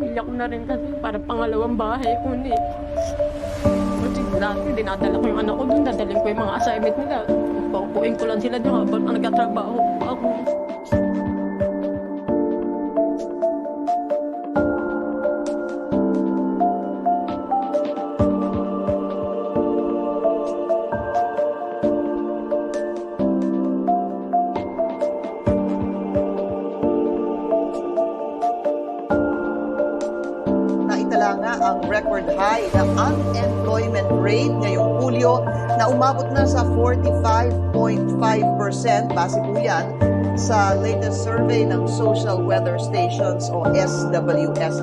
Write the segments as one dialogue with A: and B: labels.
A: pamilya ko na rin kasi para pangalawang bahay ko na eh. Kasi dati dinadala ko yung anak ko doon, dadalhin ko yung mga assignment nila. Paupuin ko lang sila doon habang nagtatrabaho ako.
B: Naitala nga ang record high na unemployment rate ngayong Hulyo na umabot na sa 45.5%. Base po yan sa latest survey ng Social Weather Stations o SWS.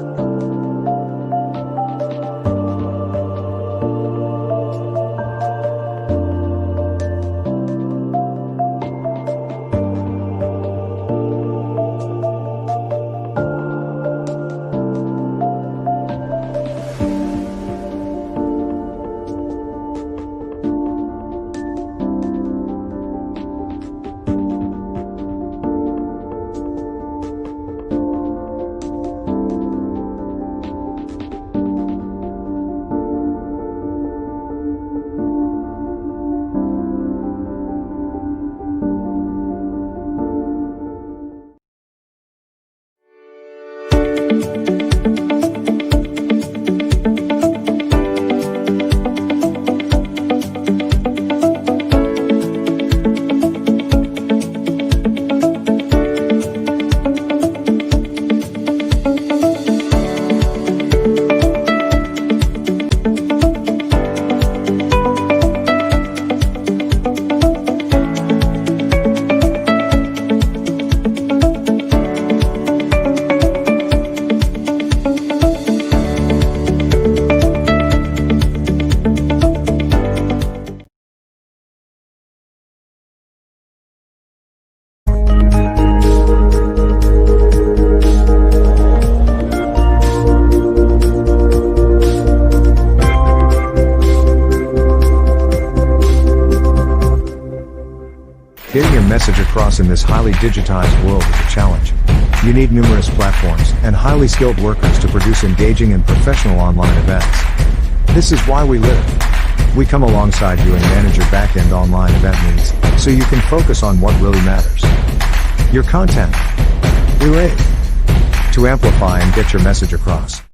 C: Getting your message across in this highly digitized world is a challenge. You need numerous platforms and highly skilled workers to produce engaging and professional online events. This is why we live. We come alongside you and manage your back-end online event needs, so you can focus on what really matters. Your content. Relay. To amplify and get your message across.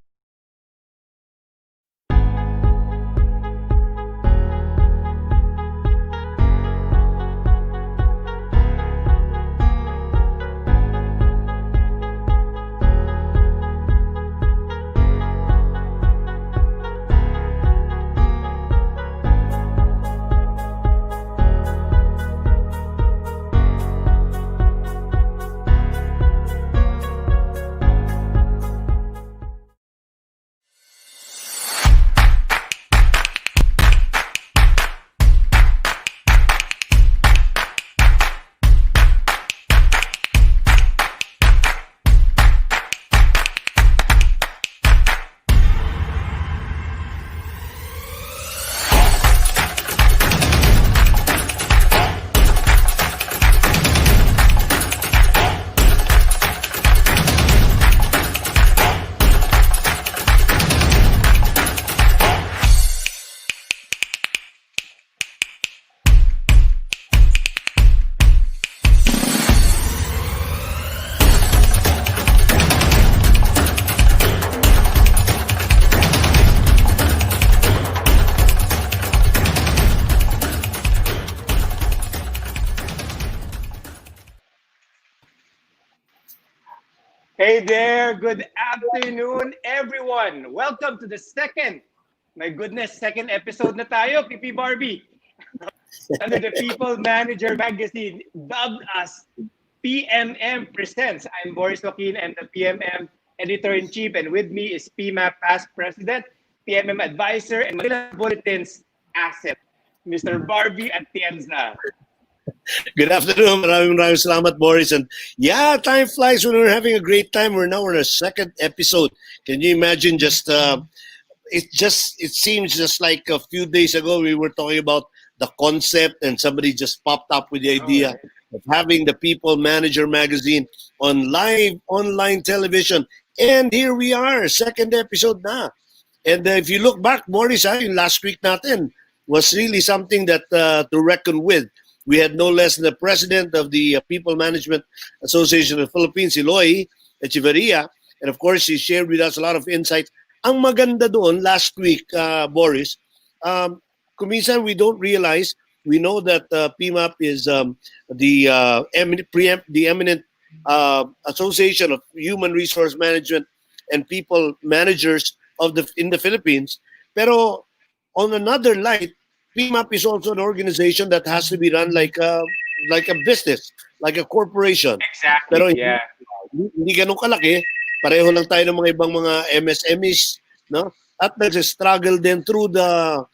D: Hey there, good afternoon everyone. Welcome to the second episode na tayo, PP Barbie. Under the People Manager magazine, dubbed as PMM Presents. I'm Boris Joaquin and the PMM Editor-in-Chief, and with me is PMAP Past President, PMM Advisor, and Manila Bulletin's asset, Mr. Barbie Atienza.
E: Good afternoon. Maraming salamat, Boris. And yeah, time flies when we're having a great time. We're now on our second episode. Can you imagine it seems just like a few days ago we were talking about the concept and somebody just popped up with the idea of having the People Manager magazine on live online television And here we are, second episode na. And if you look back, Boris, yung last week natin was really something that to reckon with. We had no less than the president of the People Management Association of the Philippines, si Loy Echeverria. And of course, he shared with us a lot of insight. Ang maganda doon last week, Boris, kung minsan we don't realize, we know that PMAP is the eminent Association of Human Resource Management and People Managers in the Philippines. Pero on another light, PMAP is also an organization that has to be run like a business, like a corporation.
D: Exactly,
E: Pero
D: yeah.
E: hindi ganun kalaki. Pareho lang tayo ng mga ibang mga MSMEs, no? At nag-struggle din through the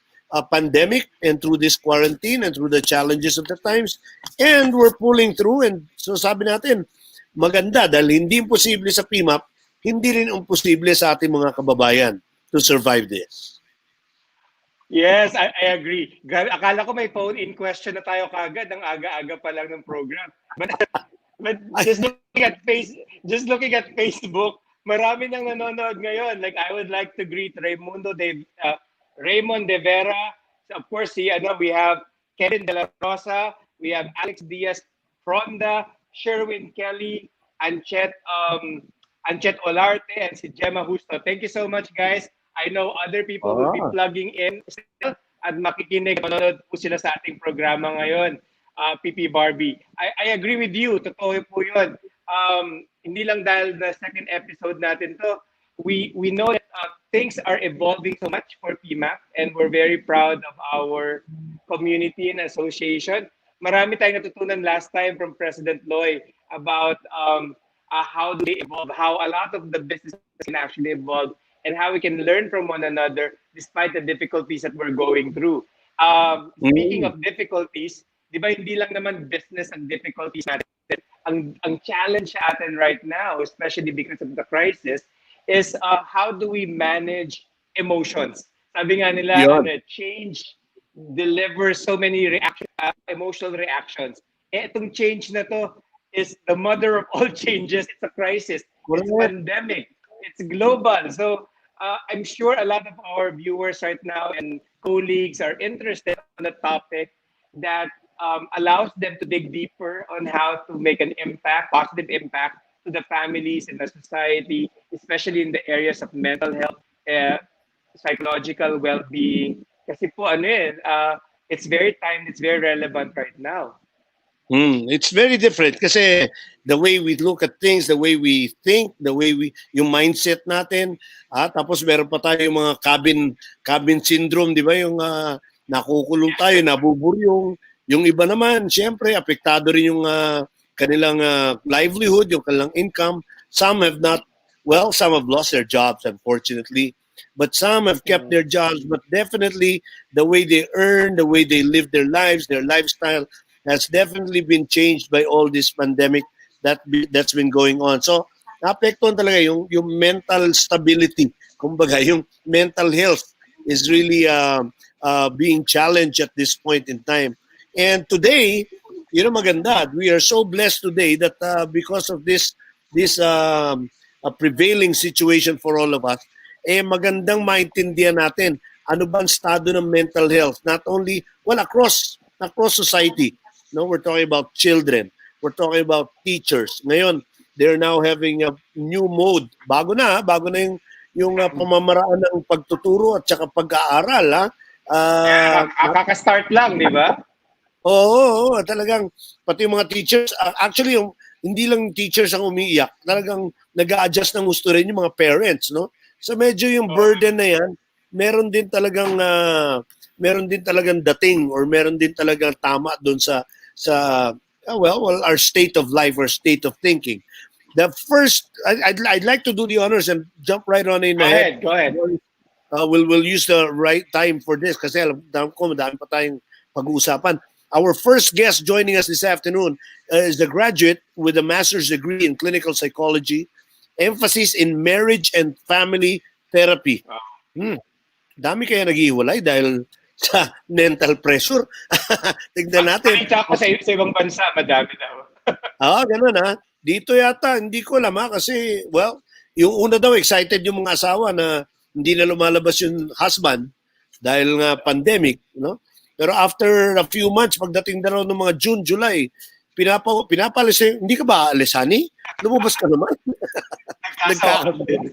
E: pandemic and through this quarantine and through the challenges of the times. And we're pulling through, and so sabi natin, maganda dahil hindi imposible sa PMAP, hindi rin imposible sa ating mga kababayan to survive this.
D: Yes, I agree. Akala ko may phone-in question na tayo kagad ng aga-aga pa lang ng program. But just looking at Facebook, marami nang nanonood ngayon. Like, I would like to greet Raymond De Vera. Of course, we have Kevin De La Rosa, we have Alex Diaz Fronda, Sherwin Kelly, Anchet Olarte, and si Gemma Justo. Thank you so much, guys. I know other people will be plugging in still at makikinig. Manonood po sila sa ating programa ngayon, PP Barbie. I agree with you. Totoo po yun. Hindi lang dahil the second episode natin to, we know that things are evolving so much for PMAP, and we're very proud of our community and association. Marami tayong natutunan last time from President Loy about how they evolve, how a lot of the businesses can actually evolve, and how we can learn from one another despite the difficulties that we're going through. Speaking of difficulties, di ba hindi lang naman business ang difficulties natin. Ang challenge natin right now, especially because of the crisis, is how do we manage emotions? Sabi nga nila, change delivers so many emotional reactions. Itong change na to is the mother of all changes. It's a crisis. It's a pandemic. It's global. So I'm sure a lot of our viewers right now and colleagues are interested on the topic that allows them to dig deeper on how to make an impact, positive impact to the families and the society, especially in the areas of mental health, psychological well-being. Kasi po it's very timed, it's very relevant right now.
E: It's very different kasi the way we look at things, the way we think, yung mindset natin, tapos meron pa tayo yung mga cabin syndrome, di ba? Yung nakukulong tayo, nabuburyong. Yung iba naman, siyempre, apektado rin yung kanilang livelihood, yung kanilang income. Some have lost their jobs, unfortunately. But some have kept their jobs. But definitely, the way they earn, the way they live their lives, their lifestyle, has definitely been changed by all this pandemic that's been going on. So, naapektuhan talaga yung mental stability. Kumbaga, yung mental health is really being challenged at this point in time. And today, maganda. We are so blessed today that because of this prevailing situation for all of us, magandang maintindihan natin ano ba ang estado ng mental health. Not only, across society. No, we're talking about children. We're talking about teachers. Ngayon, they're now having a new mode. Bago na yung pamamaraan ng pagtuturo at saka pag-aaral.
D: Kaka-start lang, di ba?
E: Oo, talagang pati yung mga teachers, actually hindi lang teachers ang umiiyak, talagang nag-a-adjust ng gusto rin yung mga parents, no? So medyo yung burden na yan, meron din talagang dating or meron din talagang tama doon sa our state of life or state of thinking. The first, I'd like to do the honors and jump right on in ahead.
D: Go ahead.
E: We'll use the right time for this kasi alam ko madami pa tayong pag-uusapan. Our first guest joining us this afternoon is a graduate with a master's degree in clinical psychology, emphasis in marriage and family therapy. Dami kaya naghihiwalay dahil sa mental pressure. Tignan natin.
D: Kahit ako sa ibang bansa, madami daw.
E: Ganun Dito yata, hindi ko alam kasi, Yung una daw, excited yung mga asawa na hindi na lumalabas yung husband dahil nga pandemic, no? Pero after a few months, pagdating na raw ng mga June, July, pinapalis siya, hindi ka ba aalis, honey? Lumabas ka naman.
D: Nagkasawaan din.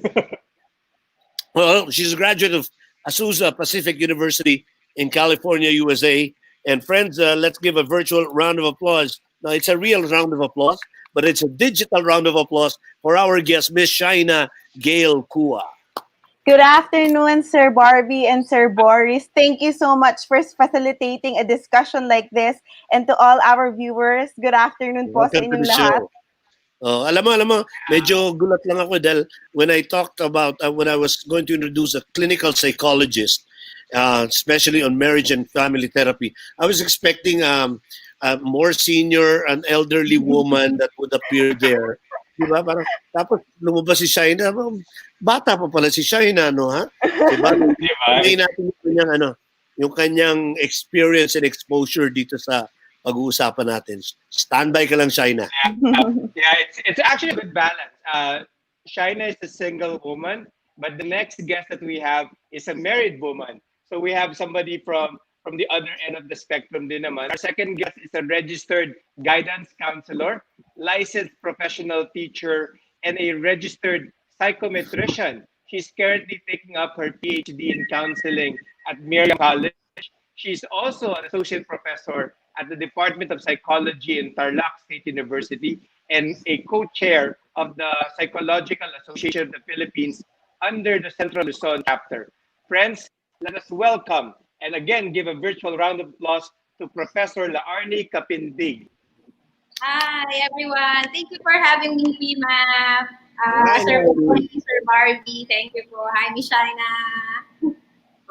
E: Well, she's a graduate of Azusa Pacific University in California, USA. And friends, let's give a virtual round of applause. Now, it's a real round of applause, but it's a digital round of applause for our guest, Miss Shaina Gail R.
F: Good afternoon, Sir Barbie and Sir Boris. Thank you so much for facilitating a discussion like this. And to all our viewers, good afternoon po sa
E: Welcome to
F: inyong
E: the
F: lahat.
E: show. Oh, alam mo, medyo gulat lang ako dahil when I talked about, when I was going to introduce a clinical psychologist, especially on marriage and family therapy, I was expecting a more senior, an elderly woman that would appear there. Diba? Parang, tapos lumabas si Shaina, bata pa pala si Shaina, no, ha? Diba? Hindi natin yung kanyang experience and exposure dito sa pag-uusapan natin. Standby ka lang, Shaina.
D: Yeah, it's actually a good balance. Shaina is a single woman, but the next guest that we have is a married woman. So we have somebody from the other end of the spectrum din naman. Our second guest is a registered guidance counselor, licensed professional teacher, and a registered psychometrician. She's currently taking up her PhD in counseling at Miriam College. She's also an associate professor at the Department of Psychology in Tarlac State University and a co-chair of the Psychological Association of the Philippines under the Central Luzon chapter. Friends, let us welcome and again give a virtual round of applause to Professor Laarni Kapindig.
G: Hi, everyone. Thank you for having me, PMAP.
E: Hi,
G: Sir
E: Laarni.
G: Sir Barbie, thank you po. Hi, Miss Shaina.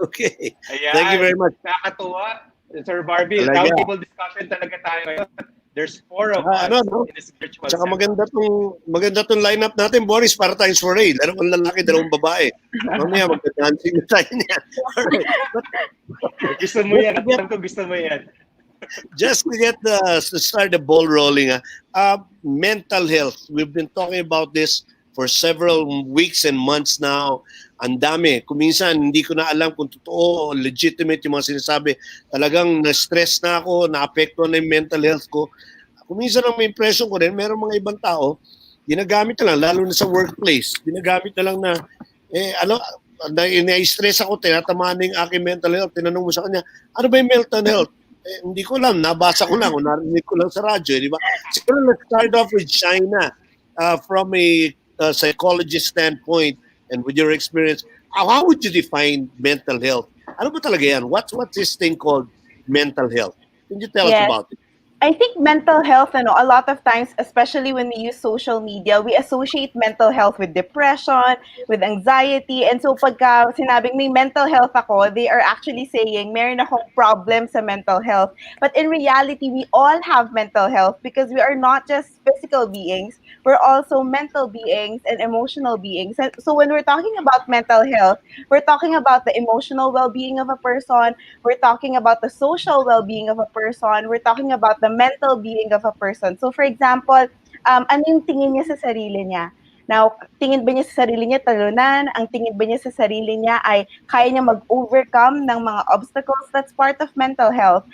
E: Okay.
D: Ayan.
E: Thank you very much.
D: Nakakatuwa. Sir Barbie,
E: Talaga.
D: roundtable discussion talaga tayo ngayon. There's 4 of us in this virtual
E: Tsaka
D: session.
E: maganda tong lineup natin, Boris, para tayong foray. Dalawang lalaki, dalawang babae. Mamaya, magda-dancing na tayo niya. Alright.
D: Gusto mo yan. Alam ko gusto mo yan.
E: Just to get to start the ball rolling, mental health. We've been talking about this for several weeks and months now. Ang dami. Kung minsan, hindi ko na alam kung totoo o legitimate yung mga sinasabi. Talagang na-stress na ako, na-apektuhan na yung mental health ko. Kung minsan ang may impression ko rin, meron mga ibang tao, ginagamit na lang, lalo na sa workplace. Ginagamit na lang na, na-stress ako, tinatamaan na yung aking mental health. Tinanong mo sa kanya, ano ba yung mental health? Hindi ko alam, nabasa ko lang, o narinig ko lang sa radyo, di ba? Siguro let's start off with Shaina from a psychologist standpoint and with your experience. How would you define mental health? Ano ba talaga yan? What's this thing called mental health? Can you tell us
F: Yes.
E: about it?
F: I think mental health, a lot of times, especially when we use social media, we associate mental health with depression, with anxiety. And so pagka sinabing may mental health ako, they are actually saying meron akong problem sa mental health. But in reality, we all have mental health because we are not just physical beings, we're also mental beings and emotional beings. And so when we're talking about mental health, we're talking about the emotional well-being of a person, we're talking about the social well-being of a person, we're talking about the mental being of a person. So for example, ano yung tingin niya sa sarili niya? Now, tingin ba niya sa sarili niya talunan? Ang tingin ba niya sa sarili niya ay kaya niya mag-overcome ng mga obstacles? That's part of mental health.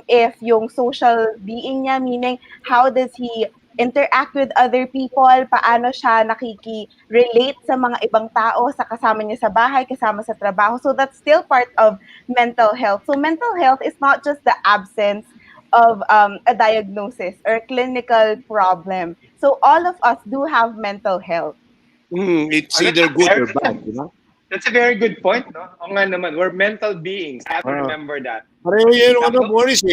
F: If yung social being niya, meaning how does he interact with other people, paano siya nakiki-relate sa mga ibang tao, sa kasama niya sa bahay, kasama sa trabaho. So that's still part of mental health. So mental health is not just the absence of a diagnosis or clinical problem. So all of us do have mental health.
E: It's either good or bad, di ba?
D: That's a very good point, no? O nga naman, we're mental beings. I have to remember that.
E: Pareho yun, Boris,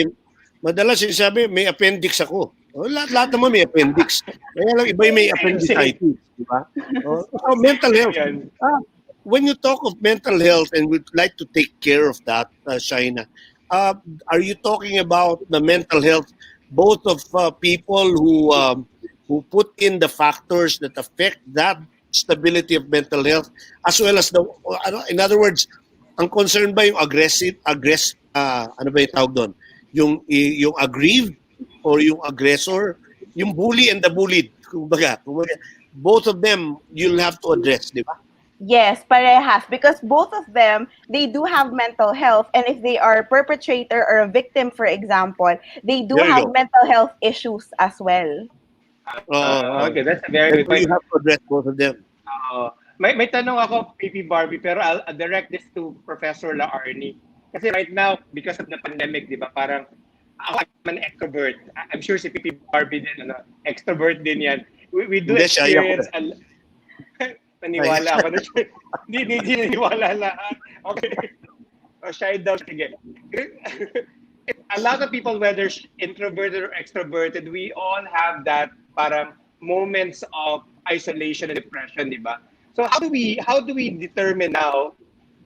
E: madalas sinasabi, may appendix ako. Lahat naman may appendix. Kaya lang iba yung may appendicitis, di ba? So mental health. When you talk of mental health and we'd like to take care of that, Shaina, are you talking about the mental health both of people who put in the factors that affect that stability of mental health as well as in other words, ang concern ba yung ano ba yung tawag doon? Yung aggrieved or yung aggressor, yung bully and the bullied. Kumbaga, both of them you'll have to address, di ba?
F: Yes, parehas. Because both of them, they do have mental health. And if they are a perpetrator or a victim, for example, they do
E: There you
F: have
E: go.
F: mental health issues as well.
D: Okay, that's a very
E: And
D: good
E: so you
D: point.
E: have to address both of them.
D: May tanong ako, PP Barbie, pero I'll direct this to Professor La Arnie. Kasi right now, because of the pandemic, di ba, parang ako, I'm an extrovert. I'm sure si PP Barbie din, extrovert din yan. We do
E: Hindi, shy ako.
D: experience, naniwala ako na siya. Hindi naniwala lahat. Okay. Shy daw, sige. A lot of people, whether introverted or extroverted, we all have that parang moments of isolation and depression, di ba? So how do we determine now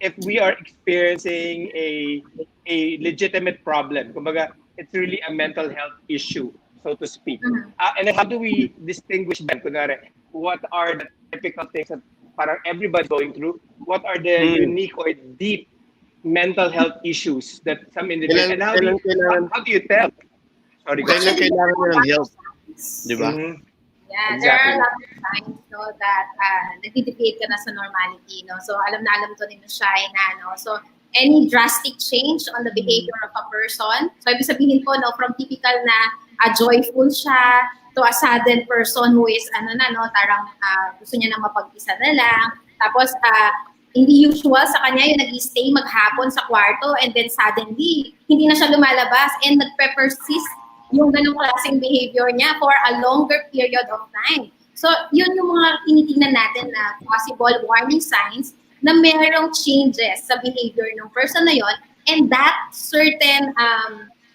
D: if we are experiencing a legitimate problem? Kumbaga, it's really a mental health issue, so to speak. And then how do we distinguish them? Kunwari, what are the typical things that parang everybody's going through? What are the unique or deep mental health issues that some individuals, and how do you tell? Sorry, go
E: Kailan
D: ahead.
E: kailangan nyo ng help, di ba?
G: Yeah,
D: Exactly.
G: there are a lot of signs, no, that nagtitipid ka na sa normality, no. So alam na alam to ni Shaina, no. So any drastic change on the behavior of a person. So ibig sabihin po, no, from typical na joyful siya to a sudden person who is parang gusto niya na mapag-isa na lang. Tapos hindi usual sa kanya yung nag-stay maghapon sa kwarto and then suddenly hindi na siya lumalabas and nagpe-persist yung ganung klaseng behavior niya for a longer period of time. So, yun yung mga tinitingnan natin na possible warning signs na merong changes sa behavior ng person na yon, and that certain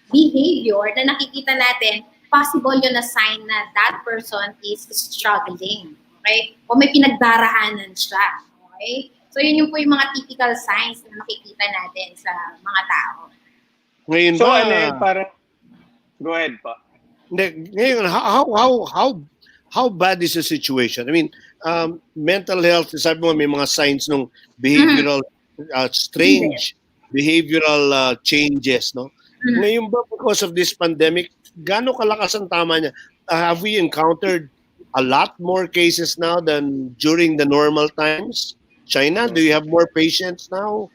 G: behavior na nakikita natin, possible yun na sign na that person is struggling. Okay? O may pinagdaraanan siya. Okay? So, yun yung po yung mga typical signs na makikita natin sa mga tao.
E: Ngayon
D: So,
E: ba,
D: parang, go ahead pa.
E: ngayon, how bad is the situation? I mean, mental health, sabi mo, may mga signs ng behavioral, strange behavioral changes, no? Ngayon ba, because of this pandemic, gaano kalakas ang tama niya? Have we encountered a lot more cases now than during the normal times? China, do you have more patients now?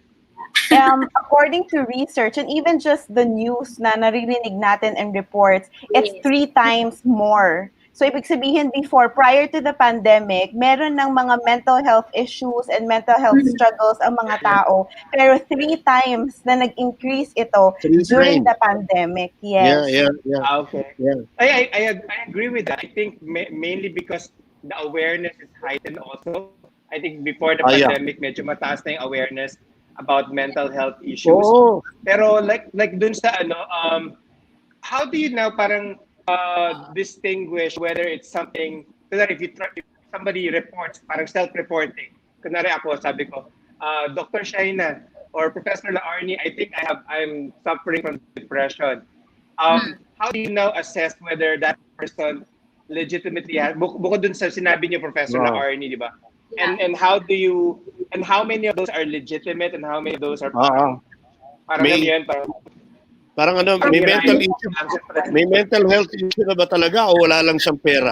F: According to research and even just the news na naririnig natin and reports, it's 3 times more. So, ibig sabihin before, prior to the pandemic, meron ng mga mental health issues and mental health struggles ang mga tao. Pero 3 times na nag-increase ito during the pandemic. Yes.
E: Yeah.
D: Okay.
E: Yeah.
D: I agree with that. I think mainly because the awareness is heightened also. I think before the pandemic, medyo mataas na yung awareness about mental health issues.
E: Oh.
D: Pero like dun sa how do you now parang distinguish whether it's something, if somebody reports, parang self-reporting. Kunwari ako, sabi ko, Dr. Shaina or Professor La Arnie, I think I'm suffering from depression. How do you now assess whether that person legitimately has, bukod dun sa sinabi niyo, Professor La Arnie, di ba? And how many of those are legitimate and how many of those are parang
E: may mental issue. May mental health issue na ba talaga o wala lang siyang pera?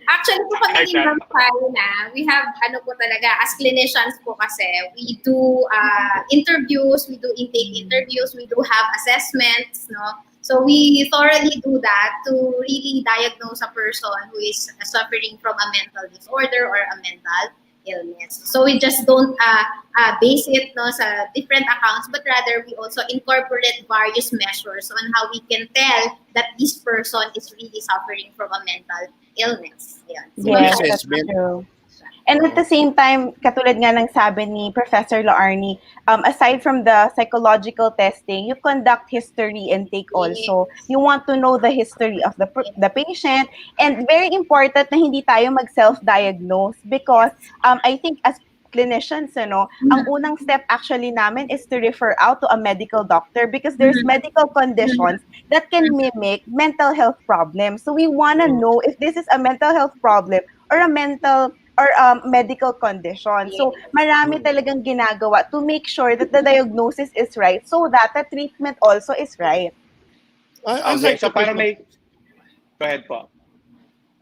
G: Actually po kami ni Ma'am Shaina, we have po talaga, as clinicians po kasi, we do interviews, we do intake interviews, we do have assessments, no? So we thoroughly do that to really diagnose a person who is suffering from a mental disorder or a mental illness. So we just don't base it sa different accounts, but rather we also incorporate various measures on how we can tell that this person is really suffering from a mental illness. Yeah. So
F: Yes, that's true. And at the same time, katulad nga ng sabi ni Professor La Arnie, aside from the psychological testing, you conduct history intake also. You want to know the history of the patient. And very important na hindi tayo mag-self-diagnose because I think as clinicians, ang unang step actually namin is to refer out to a medical doctor because there's medical conditions that can mimic mental health problems. So we want to know if this is a mental health problem or a medical condition. So marami talagang ginagawa to make sure that the diagnosis is right so that the treatment also is right.
D: Okay, so para may... Go ahead po.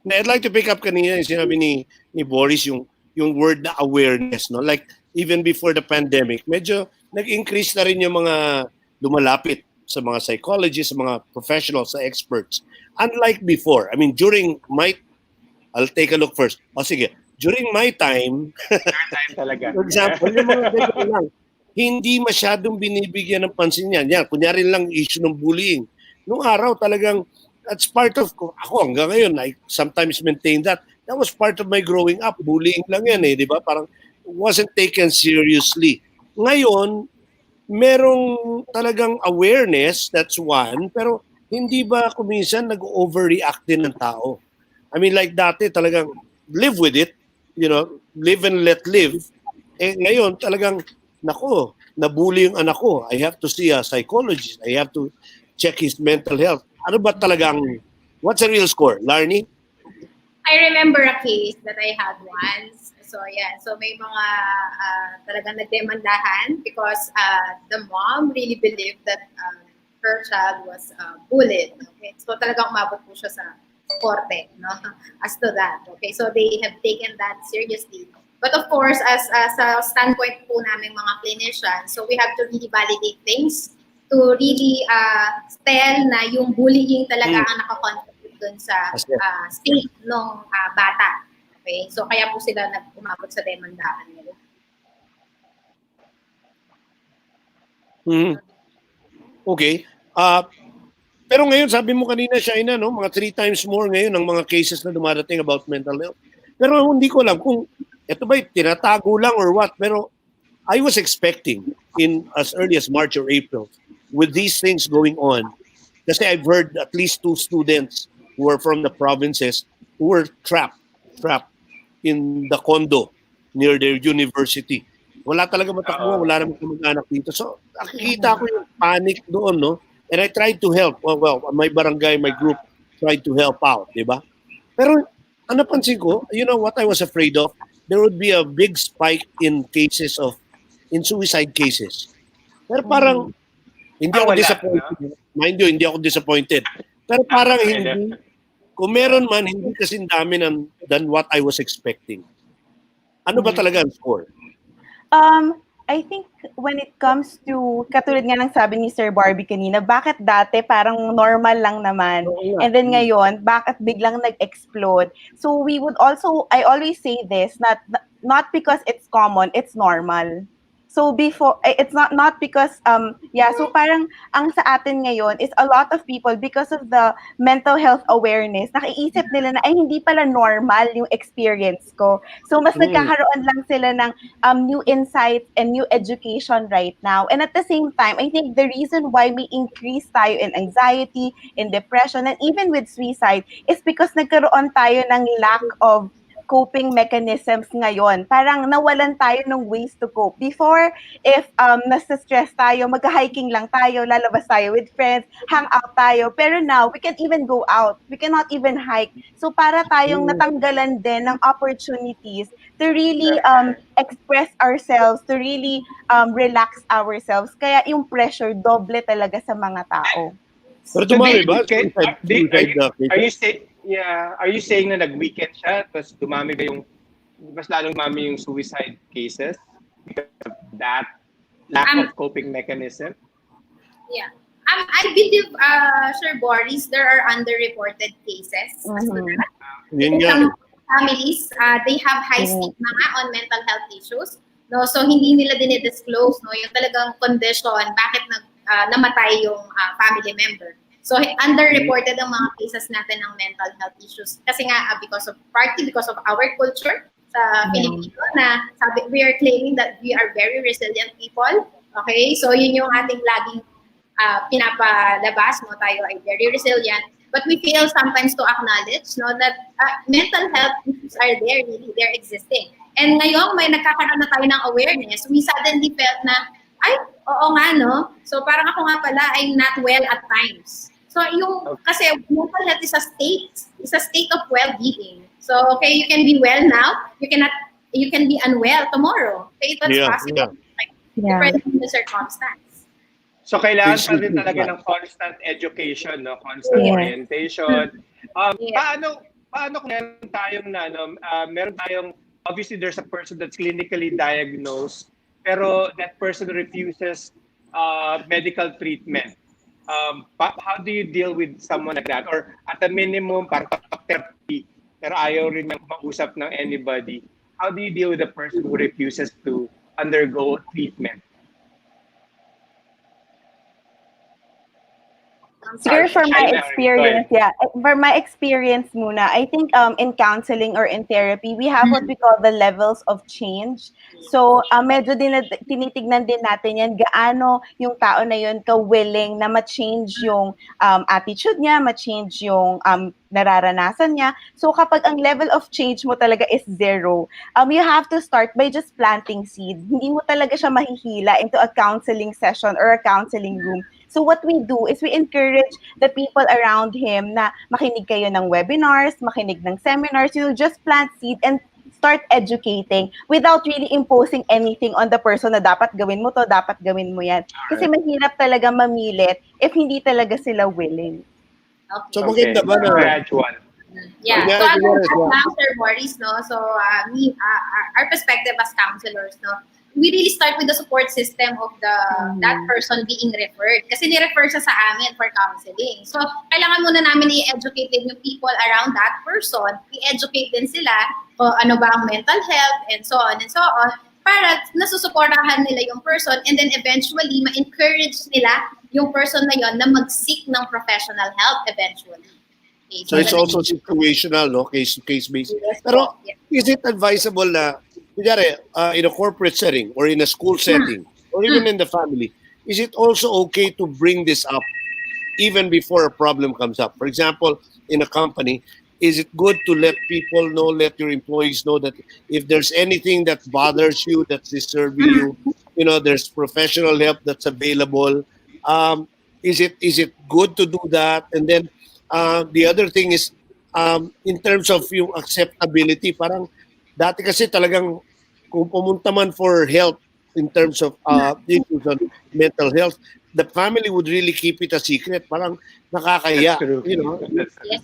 E: I'd like to pick up kanina yung sinabi ni Boris yung word na awareness, no? Like even before the pandemic, medyo nag-increase na rin yung mga lumalapit sa mga psychologists, sa mga professionals, sa experts. Unlike before, I mean I'll take a look first. O sige, during my time,
D: Time talaga.
E: for example, yung mga ganyan lang, hindi masyadong binibigyan ng pansin yan. Yan, kunyari lang issue ng bullying. Nung araw talagang, that's part of, ako hanggang ngayon, I sometimes maintain that. That was part of my growing up. Bullying lang yan di ba? Parang wasn't taken seriously. Ngayon, merong talagang awareness, that's one, pero hindi ba kuminsan nag-overreact din ng tao? I mean, like dati talagang live with it, live and let live. Ngayon talagang, nako, nabully yung anak ko. I have to see a psychologist. I have to check his mental health. Ano ba talagang, what's the real score? Larnie?
G: I remember a case that I had once. So yeah, so may mga talagang nagdemandahan because the mom really believed that her child was bullied. Okay, so talagang umabot po siya sa korte, no? As to that. Okay, so they have taken that seriously. But of course, as sa standpoint po namin mga clinicians, so we have to really validate things to really tell na yung bullying talaga ang nakakontribute dun sa state ng bata. Okay? So kaya po sila nag-umabot sa demandahan nila.
E: Okay. Pero ngayon, sabi mo kanina, Shaina, no, mga 3 times more ngayon ang mga cases na dumadating about mental health. Pero hindi ko alam kung ito ba tinatago lang or what. Pero I was expecting in as early as March or April with these things going on. Kasi I've heard at least 2 students who are from the provinces who were trapped in the condo near their university. Wala talaga matakbo, wala naman kamag-anak dito. So, nakikita ko yung panic doon, no? And I tried to help. Well, my barangay, my group tried to help out, di ba? Pero, ang napansin ko, you know what I was afraid of? There would be a big spike in suicide cases. Pero parang, hindi ako disappointed. No? Mind you, hindi ako disappointed. Pero parang hindi, kung meron man, hindi kasing dami than what I was expecting. Ano ba talaga ang score?
F: I think when it comes to, katulad nga ng sabi ni Sir Barbie kanina, bakit dati parang normal lang naman, and then ngayon, bakit biglang nag-explode? So I always say this, not because it's common, it's normal. So before, it's not because, so parang ang sa atin ngayon is a lot of people, because of the mental health awareness, nakiisip nila na ay hindi pala normal yung experience ko. So mas nagkakaroon lang sila ng new insights and new education right now. And at the same time, I think the reason why may increase tayo in anxiety, in depression, and even with suicide is because nagkaroon tayo ng lack of coping mechanisms ngayon. Parang nawalan tayo ng ways to cope. Before, if nasa-stress tayo, mag-hiking lang tayo, lalabas tayo with friends, hang out tayo. Pero now, we can't even go out. We cannot even hike. So para tayong natanggalan din ng opportunities to really express ourselves, to really relax ourselves. Kaya yung pressure, doble talaga sa mga tao.
E: Pero dumami ba?
D: Are you saying na nag-weekend siya, tapos dumami ba mas lalong dumami yung suicide cases because of that lack of coping mechanism?
G: Yeah. I believe, Sir Boris, there are underreported cases. Some families, they have high stigma on mental health issues. No, so hindi nila dinidisclose yung talagang condition, bakit namatay yung family member. So underreported ang mga cases natin ng mental health issues kasi nga because of our culture sa Filipino na we are claiming that we are very resilient people. Okay? So yun yung ating laging pinapalabas, tayo ay very resilient. But we fail sometimes to acknowledge that mental health issues are there, really, they're existing. And ngayon may nagkakaroon na tayo ng awareness, we suddenly felt na ay, oo nga, no? So parang ako nga pala ay not well at times. So kasi mental health is a state of well-being. So okay, you can be well now, you can be unwell tomorrow. Okay, that's possible. Depending on the circumstance.
D: So kailangan pa rin talaga ng constant education, no? Constant orientation. paano kung meron tayong meron tayong, obviously there's a person that's clinically diagnosed, pero that person refuses medical treatment. How do you deal with someone like that? Or at a minimum, parang therapy, pero ayaw rin mausap ng anybody. How do you deal with a person who refuses to undergo treatment?
F: Siguro for my
D: Shaina,
F: experience,
D: go ahead.
F: for my experience muna, I think in counseling or in therapy, we have what we call the levels of change. So medyo tinitignan din natin yan, gaano yung tao na yun ka-willing na ma-change yung attitude niya, ma-change yung nararanasan niya. So kapag ang level of change mo talaga is zero, you have to start by just planting seed. Hindi mo talaga siya mahihila into a counseling session or a counseling room. So what we do is we encourage the people around him na makinig kayo ng webinars, makinig ng seminars, you just plant seed and start educating without really imposing anything on the person na dapat gawin mo to, dapat gawin mo yan. Kasi mahirap talaga mamilit if hindi talaga sila willing.
E: So maganda ba na
D: gradual?
G: Yeah,
E: Kunyari,
G: so as Sir Boris, no, so our perspective as counselors, no, we really start with the support system of that person being referred. Kasi ni-refer siya sa amin for counseling. So, kailangan muna namin i-educate din yung people around that person. I-educate din sila kung ano ba ang mental health and so on para nasusuportahan nila yung person and then eventually ma-encourage nila yung person na yon na mag-seek ng professional help eventually. Okay,
E: So it's also situational, no? Case based.
G: Yes,
E: Pero
G: yes.
E: is it advisable na, kunyari, in a corporate setting or in a school setting or even in the family, is it also okay to bring this up even before a problem comes up? For example, in a company, is it good to let people know, let your employees know that if there's anything that bothers you, that's disturbing you, there's professional help that's available. Is it good to do that? And then the other thing is, in terms of yung acceptability, parang dati kasi talagang kung pumunta man for help in terms of issues on mental health, the family would really keep it a secret. Parang nakakaya.
D: That's true.
G: Yes,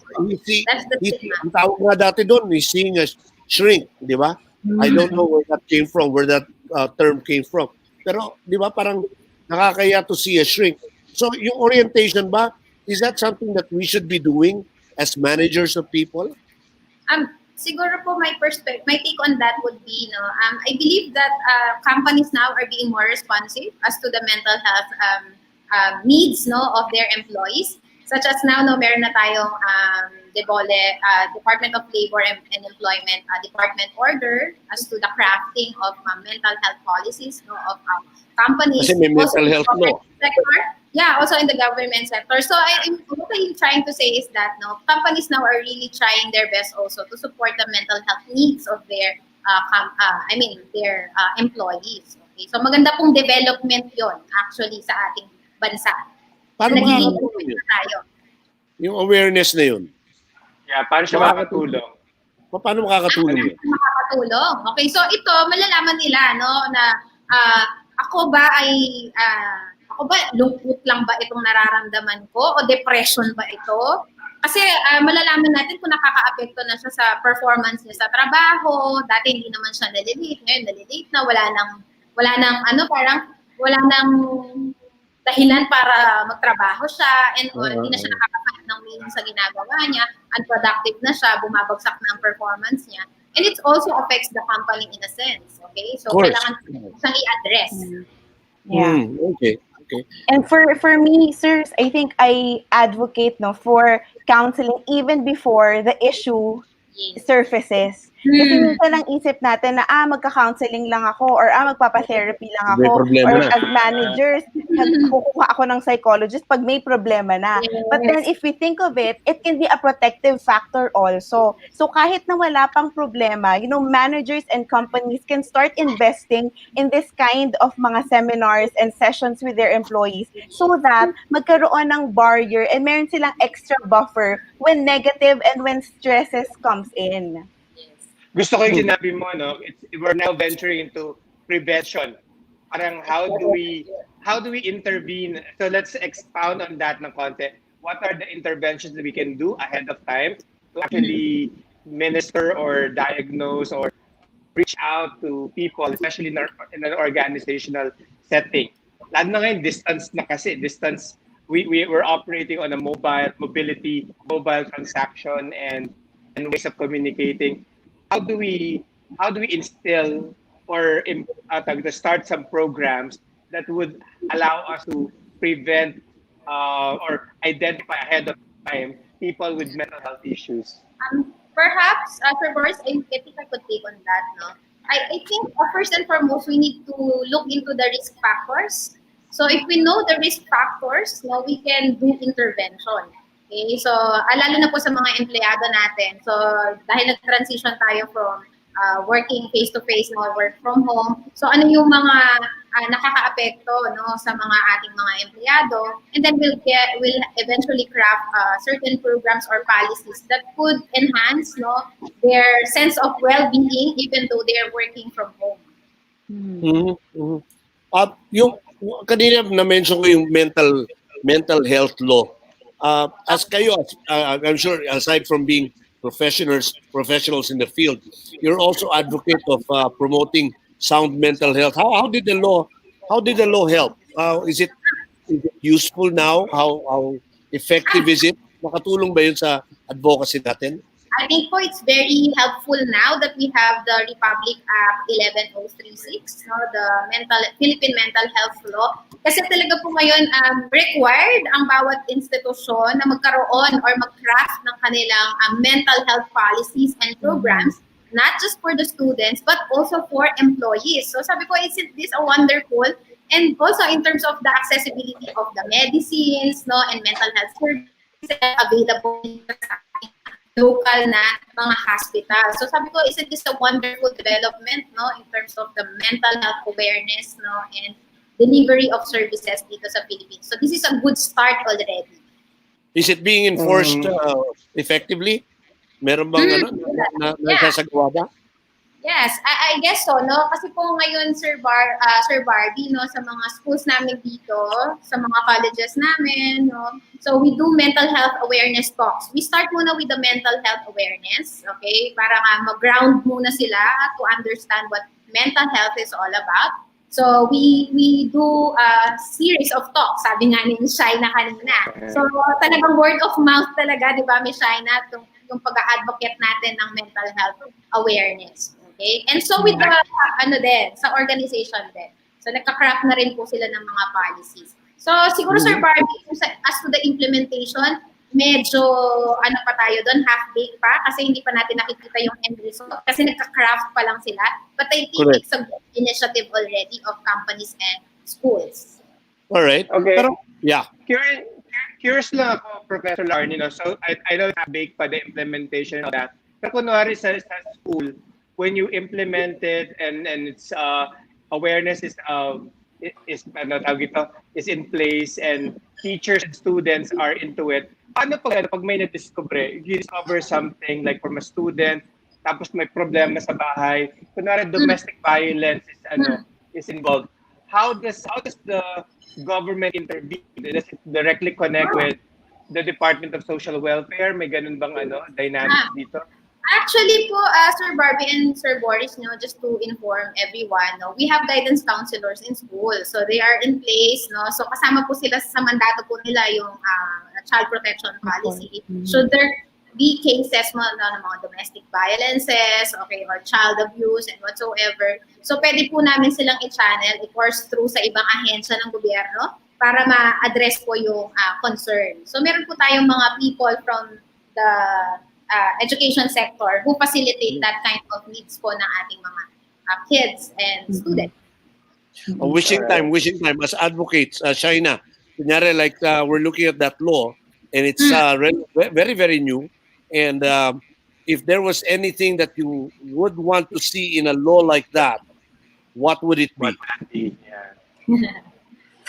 G: that's the stigma.
E: Ang tawag nga dati doon, is seeing a shrink, di ba? I don't know where that came from, where that term came from. Pero, di ba, parang nakakaya to see a shrink. So, yung orientation ba, is that something that we should be doing as managers of people?
G: Siguro po my take on that would be, I believe that companies now are being more responsive as to the mental health needs, of their employees. Such as now, meron na tayong Department of Labor and Employment Department order as to the crafting of mental health policies of companies.
E: Kasi may mental
G: Also,
E: health law.
G: sector. Yeah, also in the government sector. So what I'm trying to say is that companies now are really trying their best also to support the mental health needs of their employees. Okay, so maganda pong development yon actually sa ating bansa.
E: Paano
G: Nagiging
E: makakatulong yun?
G: tayo.
E: Yung awareness na yun.
D: Yeah, paano siya makakatulong?
E: Paano makakatulong yun?
G: Makakatulong. Okay, so ito malalaman nila na ako ba lungkot lang ba itong nararamdaman ko o depression ba ito? Kasi malalaman natin kung nakaka-apekto na siya sa performance niya sa trabaho. Dati hindi naman siya nalilate, ngayon nalilate na, wala nang dahilan para magtrabaho siya and hindi na siya nakaka-find ng meaning sa ginagawa niya, unproductive na siya, bumabagsak na ang performance niya. And it also affects the company in a sense. Okay? So kailangan siyang i-address.
F: Yeah.
E: Okay.
F: And for me, sirs, I think I advocate for counseling even before the issue surfaces. Kasi minsan ang isip natin na magka-counseling lang ako or magpapa-therapy lang
E: May
F: ako
E: problema
F: or
E: na.
F: as managers, kukuha ako ng psychologist pag may problema na. But then if we think of it, it can be a protective factor also. So kahit na wala pang problema, managers and companies can start investing in this kind of mga seminars and sessions with their employees so that magkaroon ng barrier and meron silang extra buffer when negative and when stresses comes in.
D: Gusto ko yung sinabi mo, we're now venturing into prevention. Parang how do we intervene? So let's expound on that ng konti. What are the interventions that we can do ahead of time to actually minister or diagnose or reach out to people, especially in an organizational setting. Lalo na ngayon, distance na kasi. Distance, we're operating on a mobile transaction and ways of communicating. How do we instill or start some programs that would allow us to prevent or identify ahead of time people with mental health issues?
G: Perhaps, for Boris, I think I could take on that. No, I think first and foremost we need to look into the risk factors. So if we know the risk factors, no, we can do intervention. Okay, so lalo na po sa mga empleyado natin. So dahil nag-transition tayo from working face-to-face mo, work from home. So ano yung mga nakaka-apekto, no, sa mga ating mga empleyado, and then we'll eventually craft certain programs or policies that could enhance, no, their sense of well-being even though they're working from home.
E: Yung kanina na-mention ko yung mental health law. As kayo, I'm sure aside from being professionals in the field, you're also advocate of promoting sound mental health. How did the law help? Is it useful now? How effective is it? Makatulong ba yun sa advocacy natin?
G: I think po it's very helpful now that we have the Republic Act 11036, no, the Philippine Mental Health Law. Kasi talaga po ngayon required ang bawat institusyon na magkaroon or mag-craft ng kanilang mental health policies and programs, not just for the students but also for employees. So sabi ko, isn't this a wonderful? And also in terms of the accessibility of the medicines, no, and mental health services available sa local na mga hospital. So sabi ko, isn't this a wonderful development, no, in terms of the mental health awareness, no, and delivery of services dito sa Philippines. So this is a good start already.
E: Is it being enforced effectively? Meron bang nasasagawa ba?
G: Yes, I guess so, no? Kasi po ngayon, Sir Barbie, no, sa mga schools namin dito, sa mga colleges namin, no, so we do mental health awareness talks. We start muna with the mental health awareness, okay? Para nga mag-ground muna sila to understand what mental health is all about. So we do a series of talks, sabi nga ni Shaina kanina. So talagang word of mouth talaga, di ba, Miss Shaina, yung pag-advocate natin ng mental health awareness. Okay? And so with the, sa organization din. So nagka-craft na rin po sila ng mga policies. So siguro, Sir Barbie, as to the implementation, medyo pa tayo doon, half-baked pa, kasi hindi pa natin nakikita yung end result, kasi nagka-craft pa lang sila. But I think it's a good initiative already of companies and schools.
E: All right.
D: Okay.
E: Pero, yeah.
D: Curious lang ako, Professor Larnie, no? So I know half-baked pa the implementation of that. Pero kunwari sa school, when you implement it and it's awareness is in place and teachers and students are into it, paano pag may na-discover, you discover something like from a student, tapos may problema sa bahay, kunwari domestic violence is involved, how does the government intervene? Does it directly connect with the Department of Social Welfare? May ganun bang dynamics dito?
G: Actually po, Sir Barbie and Sir Boris, no, just to inform everyone, no, we have guidance counselors in school. So they are in place, no. So kasama po sila sa mandato po nila yung child protection policy. So there be cases mo ng mga domestic violences, okay, or child abuse and whatsoever. So pwede po namin silang i-channel, i-course through sa ibang ahensya ng gobyerno para ma-address po yung concern. So meron po tayong mga people from the education sector who facilitate that kind of needs po ng ating mga kids and students.
E: Wishing time as advocates, Shaina, kunyari, like we're looking at that law and it's very, very new. And if there was anything that you would want to see in a law like that, what would it be?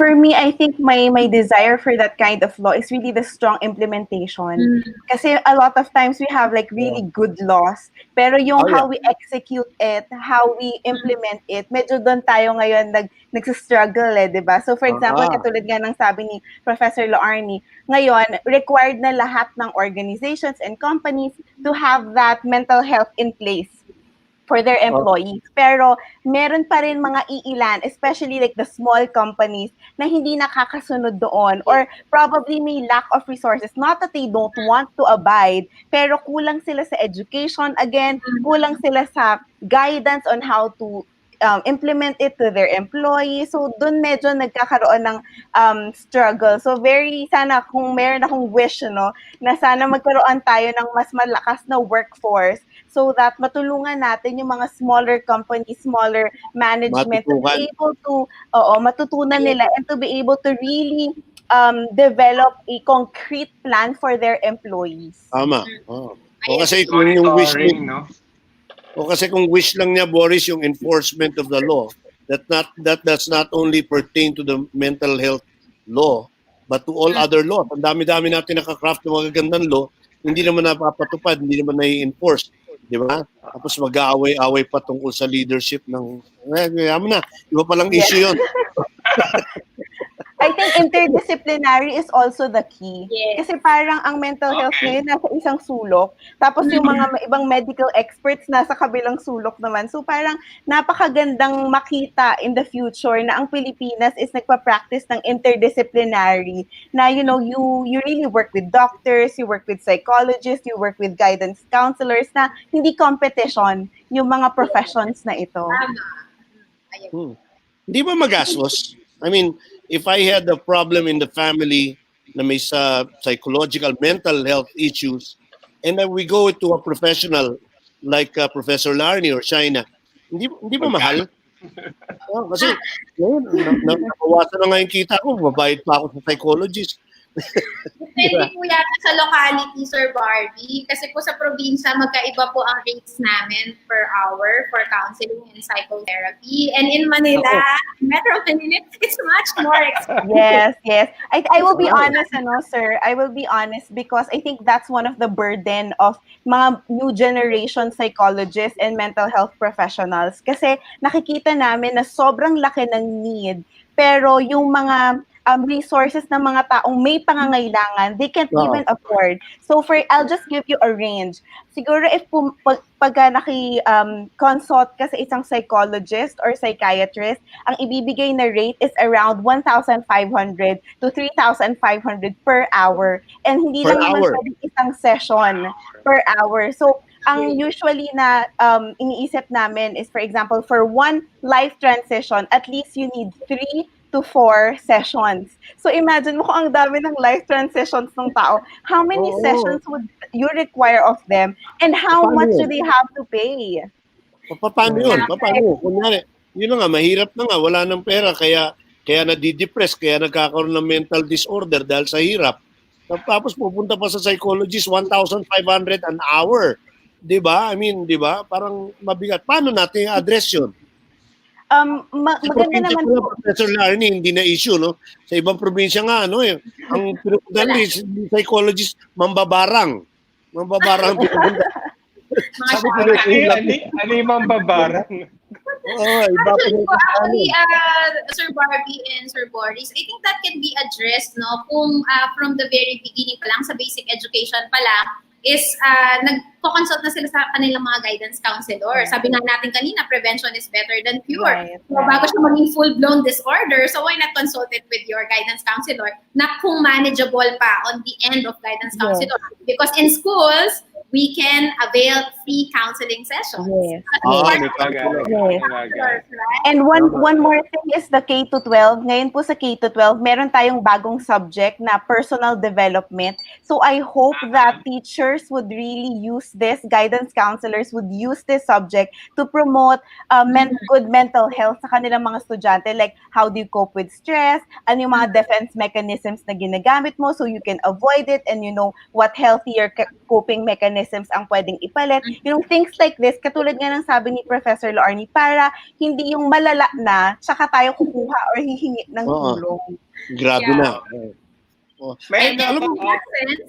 F: For me, I think my desire for that kind of law is really the strong implementation. Kasi a lot of times we have like really good laws, pero yung
E: Oh, yeah.
F: how we execute it, how we implement it, medyo doon tayo ngayon nagsistruggle eh, di ba? So for example, katulad nga ng sabi ni Professor Loarni, ngayon, required na lahat ng organizations and companies to have that mental health in place for their employees. Pero meron pa rin mga iilan, especially like the small companies, na hindi nakakasunod doon or probably may lack of resources. Not that they don't want to abide, pero kulang sila sa education. Again, kulang sila sa guidance on how to implement it to their employees. So, dun medyo nagkakaroon ng struggle. So, sana kung meron akong wish, no, na sana magkaroon tayo ng mas malakas na workforce so that matulungan natin yung mga smaller companies, smaller management to be able to, matutunan nila and to be able to really develop a concrete plan for their employees.
E: Tama. Kasi kung yung wish mo, kasi kung wish lang niya, Boris, yung enforcement of the law, that does not only pertain to the mental health law, but to all other laws. Ang dami-dami natin nakacraft ng mga gandang law, hindi naman napapatupad, hindi naman nai-enforce. Di ba? Tapos mag-aaway-away pa tungkol sa leadership ng... iba palang issue yun.
F: I think interdisciplinary is also the key.
G: Yes.
F: Kasi parang ang mental health ngayon nasa isang sulok, tapos yung mga ibang medical experts nasa kabilang sulok naman. So parang napakagandang makita in the future na ang Pilipinas is nagpa-practice ng interdisciplinary na you really work with doctors, you work with psychologists, you work with guidance counselors na hindi competition yung mga professions na ito.
E: Hindi ba magastos? I mean, if I had a problem in the family na may psychological, mental health issues, and then we go to a professional like Professor Larnie or Shaina, hindi ba mahal? Kasi ngayon, nabawasan na nga yung kita ko, babayad pa ako sa psychologist.
G: Depende po yata sa locality, Sir Barbie. Kasi po sa probinsya, magkaiba po ang rates namin per hour for counseling and psychotherapy. And in Manila, Metro Manila, it's much more expensive.
F: Yes. I will be honest, sir. I will be honest because I think that's one of the burden of mga new generation psychologists and mental health professionals. Kasi nakikita namin na sobrang laki ng need. Pero yung mga resources ng mga taong may pangangailangan, they can't even afford. So I'll just give you a range. Siguro if pagka consult ka sa isang psychologist or psychiatrist, ang ibibigay na rate is around 1,500 to 3,500 per hour. And hindi lang naman pwede isang session per hour. So ang usually na iniisip namin is, for example, for one life transition, at least you need 3 to 4 sessions. So imagine mo kung ang dami ng life transitions ng tao, how many sessions would you require of them and how much do they have to pay?
E: Paano yun? Paano? Kunyari, yun na nga, mahirap na nga, wala nang pera, kaya nadidepress, kaya nagkakaroon ng mental disorder dahil sa hirap. Tapos pupunta pa sa psychologist, 1,500 an hour. Diba? I mean, diba? Parang mabigat. Paano natin i-address yun?
F: Maganda naman po.
E: Professor Larnie, hindi na issue, no? Sa ibang probinsya nga, ang pinupuntahan is psychologist, mambabarang. Mambabarang pinupuntahan.
D: Ano yung mambabarang?
G: Actually, Sir Barbie and Sir Boris, I think that can be addressed, no? Kung from the very beginning pa lang, sa basic education pa lang, is nagko-consult na sila sa kanilang mga guidance counselor. Sabi nga natin kanina, prevention is better than cure.
F: Right.
G: So bago siya maging full-blown disorder, so why not consult it with your guidance counselor na kung manageable pa on the end of guidance counselor. Because in schools, we can avail free counseling sessions.
F: Yes.
G: Right?
F: And one more thing is the K-12. Ngayon po sa K-12, meron tayong bagong subject na personal development. So I hope that teachers would really use this, guidance counselors would use this subject to promote good mental health sa kanilang mga estudyante. Like, how do you cope with stress? Ano yung mga defense mechanisms na ginagamit mo so you can avoid it, and you know what healthier coping mechanisms mechanisms ang pwedeng ipalit. Yung things like this, katulad nga ng sabi ni Professor Laorni, para hindi yung malala na, tsaka tayo kukuha or hihingi ng tulong.
E: Grabe
G: Yeah.
E: na.
D: May
G: And
D: ano,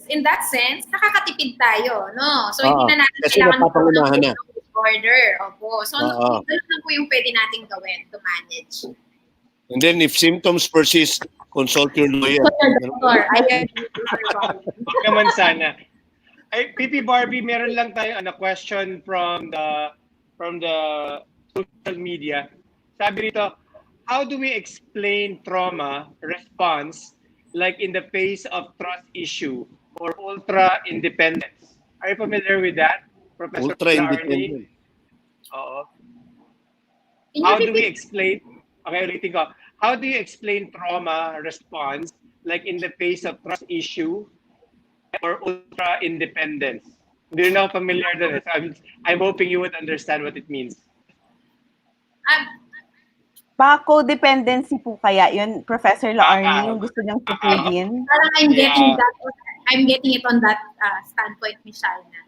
G: in that sense, nakakatipid tayo, no? So, hindi na natin
E: kasi
G: kailangan
E: napapangunahan na.
G: order. Opo. So, ito lang po yung pwede natin gawin to manage.
E: And then if symptoms persist, consult your lawyer.
G: Doctor, I agree.
D: Wag naman sana. Ay, PP Barbie, meron lang tayo question from the social media. Sabi rito, how do we explain trauma response like in the face of trust issue or ultra independence? Are you familiar with that, Professor
E: Ultra
D: Arnie?
E: independent.
D: Oo.
G: Can you
D: How do we
G: repeat?
D: explain? Okay, ulitin ko. How do you explain trauma response like in the face of trust issue or ultra independence? Hindi rin ako familiar doon. So I'm hoping you would understand what it means.
F: Baka codependency po kaya yun, Professor Laorni, yung gusto niyang tutuyin.
G: Parang I'm getting it on that standpoint ni Shaina.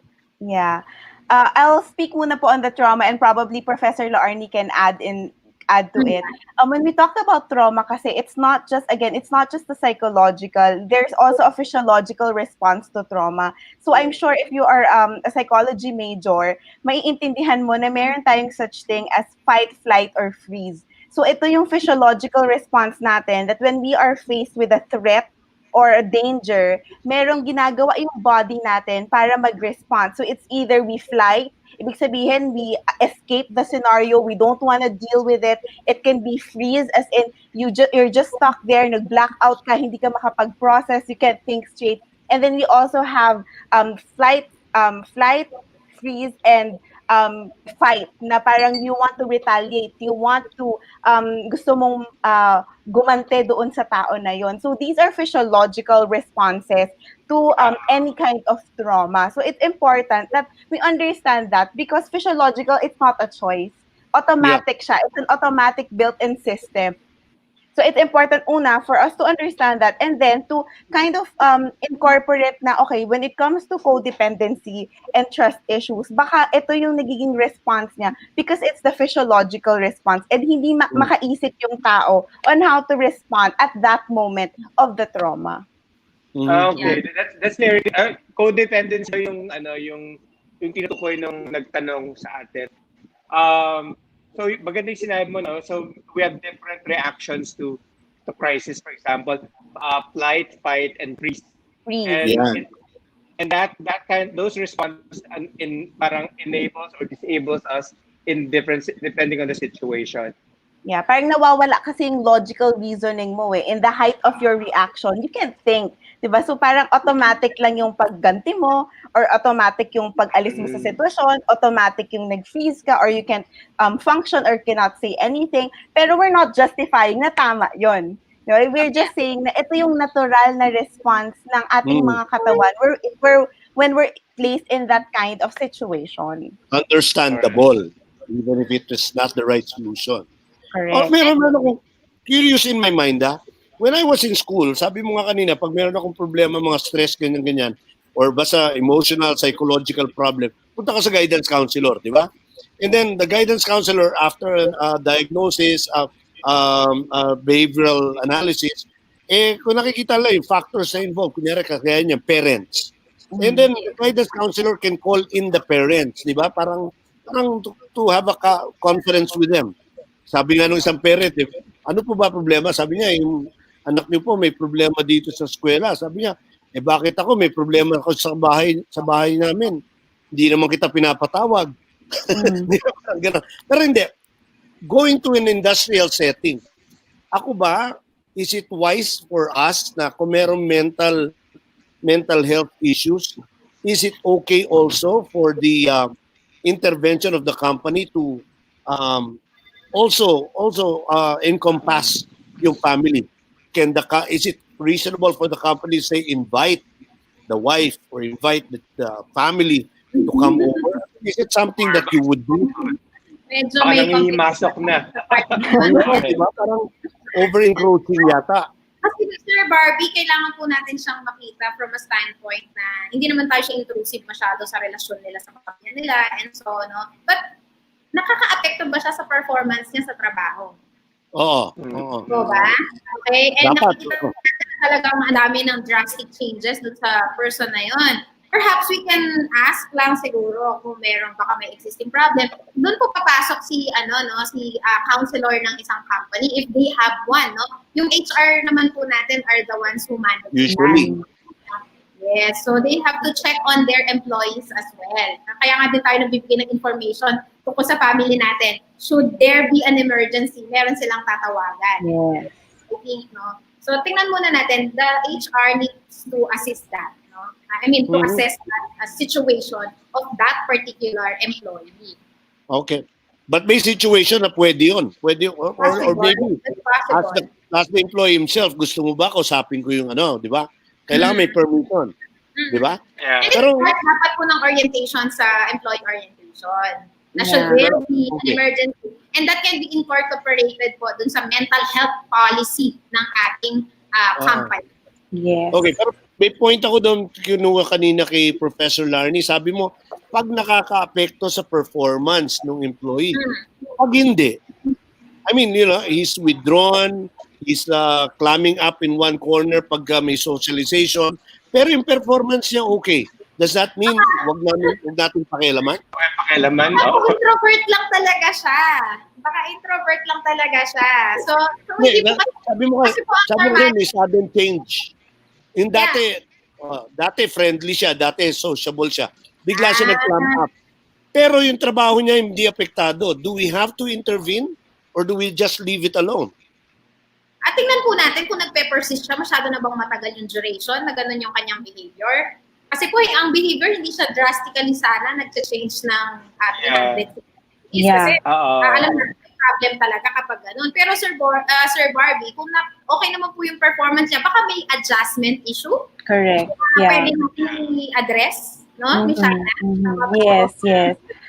F: Yeah. I'll speak muna po on the trauma and probably Professor Laorni can add to it. When we talk about trauma kasi it's not just the psychological, there's also a physiological response to trauma. So I'm sure if you are a psychology major, maiintindihan mo na meron tayong such thing as fight, flight, or freeze. So ito yung physiological response natin that when we are faced with a threat or a danger, merong ginagawa yung body natin para mag-respond. So it's either we fly, ibig sabihin we escape the scenario, we don't want to deal with it. It can be freeze, as in you're just stuck there, nag-black out ka, hindi ka makapag-process, you can't think straight. And then we also have flight, freeze, and fight, na parang you want to retaliate, you want to gusto mong gumante doon sa tao na yon. So these are physiological responses to any kind of trauma. So it's important that we understand that because physiological, it's not a choice. Automatic siya. It's an automatic built-in system. So it's important, una, for us to understand that and then to kind of incorporate na, okay, when it comes to codependency and trust issues, baka ito yung nagiging response niya because it's the physiological response and hindi makaisip yung tao on how to respond at that moment of the trauma.
D: Okay, that's very codependency yung yung tinutukoy nung nagtanong sa atin. So maganda yung sinabi mo, no? So we have different reactions to crisis. For example, flight, fight, and freeze. And those responses parang enables or disables us in depending on the situation.
F: Yeah, parang nawawala kasi yung logical reasoning mo eh. In the height of your reaction, you can't think. Diba? So parang automatic lang yung pagganti mo or automatic yung pag-alis mo sa sitwasyon, automatic yung nag-freeze ka or you can't function or cannot say anything. Pero we're not justifying na tama yon. We're just saying na ito yung natural na response ng ating mga katawan when we're placed in that kind of situation.
E: Understandable, even if it is not the right solution.
F: Correct.
E: Meron akong curious in my mind, when I was in school, sabi mo nga kanina, pag meron akong problema, mga stress, ganyan-ganyan, or basta emotional, psychological problem, punta ka sa guidance counselor, di ba? And then the guidance counselor, after diagnosis, behavioral analysis, kung nakikita lang yung factors na involved, kunyari kaya niya, parents. And then the guidance counselor can call in the parents, di ba? Parang to have a conference with them. Sabi nga nung isang parent, ano po ba problema? Sabi niya, yung anak niyo po may problema dito sa eskwela. Sabi niya, bakit ako? May problema ako sa bahay namin. Hindi naman kita pinapatawag. Pero hindi. Going to an industrial setting, ako ba, is it wise for us na kung merong mental health issues, is it okay also for the intervention of the company to also encompass yung family? Is it reasonable for the company to say invite the wife or invite the family to come over? Is it something that you would do?
G: Medyo
D: Baka
G: may
D: nangihimasok na.
E: Diba? Parang over-encroaching yata.
G: Kasi sir, Sir Barbie, kailangan po natin siyang makita from a standpoint na hindi naman tayo siya intrusive masyado sa relasyon nila sa pamilya nila and so, no? But nakaka-apekto ba siya sa performance niya sa trabaho?
E: Oo.
G: So ba? Okay? And
E: Dapat,
G: nakikita po natin na talagang madami ng drastic changes dun sa person na yon. Perhaps we can ask lang siguro kung meron baka may existing problem. Doon po papasok si counselor ng isang company if they have one, no? Yung HR naman po natin are the ones who manage
E: Usually.
G: that. Yes, so they have to check on their employees as well. Kaya nga din tayo nagbibigay ng information tungkol sa family natin. Should there be an emergency, meron silang tatawagan.
F: Yes.
G: Okay, no? So tingnan muna natin, the HR needs to assist that. I mean, to assess a situation of that particular employee.
E: Okay. But may situation na pwede yun. Pwede, or maybe, as the employee himself, gusto mo ba kausapin ko yung di ba? Kailangan may permission. Di ba?
D: Yeah.
G: And it's dapat po ng orientation sa employee orientation. Na should there be an emergency. And that can be incorporated po dun sa mental health policy ng ating company.
F: Yes.
E: Okay, pero may point ako doon kinuha kanina kay Professor Larny. Sabi mo, pag nakaka-apekto sa performance ng employee, pag hindi, I mean, he's withdrawn, he's climbing up in one corner pag may socialization, pero yung performance niya okay. Does that mean wag natin pakialaman?
D: Pakialaman?
G: Introvert lang talaga siya. Baka introvert lang talaga siya. So hindi po
E: sabi mo rin, may sudden change. Yung dati friendly siya, dati sociable siya. Bigla siya nag-climb up. Pero yung trabaho niya hindi apektado. Do we have to intervene or do we just leave it alone?
G: At tingnan po natin kung nagpe-persist siya, masyado na bang matagal yung duration na ganun yung kanyang behavior. Kasi po, ang behavior hindi siya drastically sana nag-change ng 360 degrees. Kasi alam na, problem talaga kapag ganun. Pero Sir Barbie, kung okay naman po yung performance niya, baka may adjustment issue.
F: Correct.
G: Pwede natin i-address, no?
F: Yes.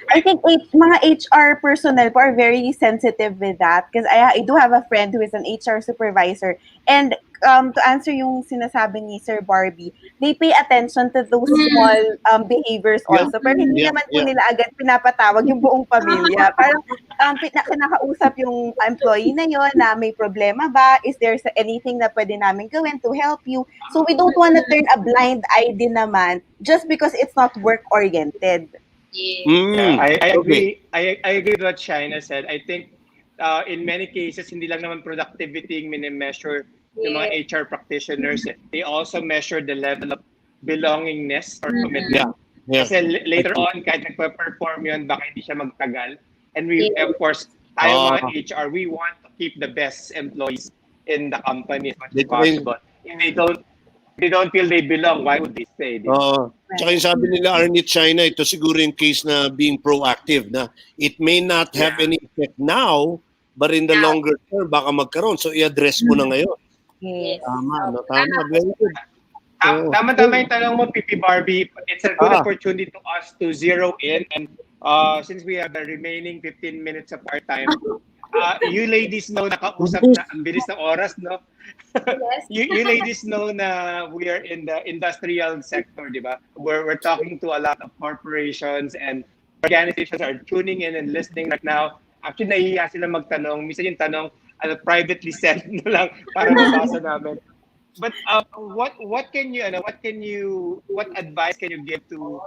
F: I think mga HR personnel po are very sensitive with that because I do have a friend who is an HR supervisor and to answer yung sinasabi ni Sir Barbie, they pay attention to those small behaviors also. Pero hindi naman po nila agad pinapatawag yung buong pamilya. Parang kinakausap yung employee na yon na may problema ba? Is there anything na pwede namin gawin to help you? So we don't want to turn a blind eye din naman just because it's not work-oriented.
D: I agree. I agree with what Shaina said. I think in many cases, hindi lang naman productivity yung mini-measure yung mga HR practitioners. They also measure the level of belongingness or commitment. Kasi later on, kahit nagpa-perform yun, baka hindi siya magtagal. And we, of course, tayo mga HR, we want to keep the best employees in the company as much as possible. If they don't feel they belong, why would they stay?
E: Tsaka yung sabi nila, Arnett, Shaina, ito siguro yung case na being proactive na it may not have any effect now, but in the longer term, baka magkaroon. So, i-address mo na ngayon.
F: Yes.
E: Tama. Very good.
D: Tama yung tanong mo, PP Barbie. It's a good opportunity to us to zero in. And since we have the remaining 15 minutes of our time, you ladies know nakausap na ang bilis ng oras, no? you ladies know na we are in the industrial sector, di ba? We're talking to a lot of corporations and organizations are tuning in and listening right now. Actually, nahihiya sila magtanong. Minsan yung tanong, privately send na lang para mabasa namin. But what advice can you give to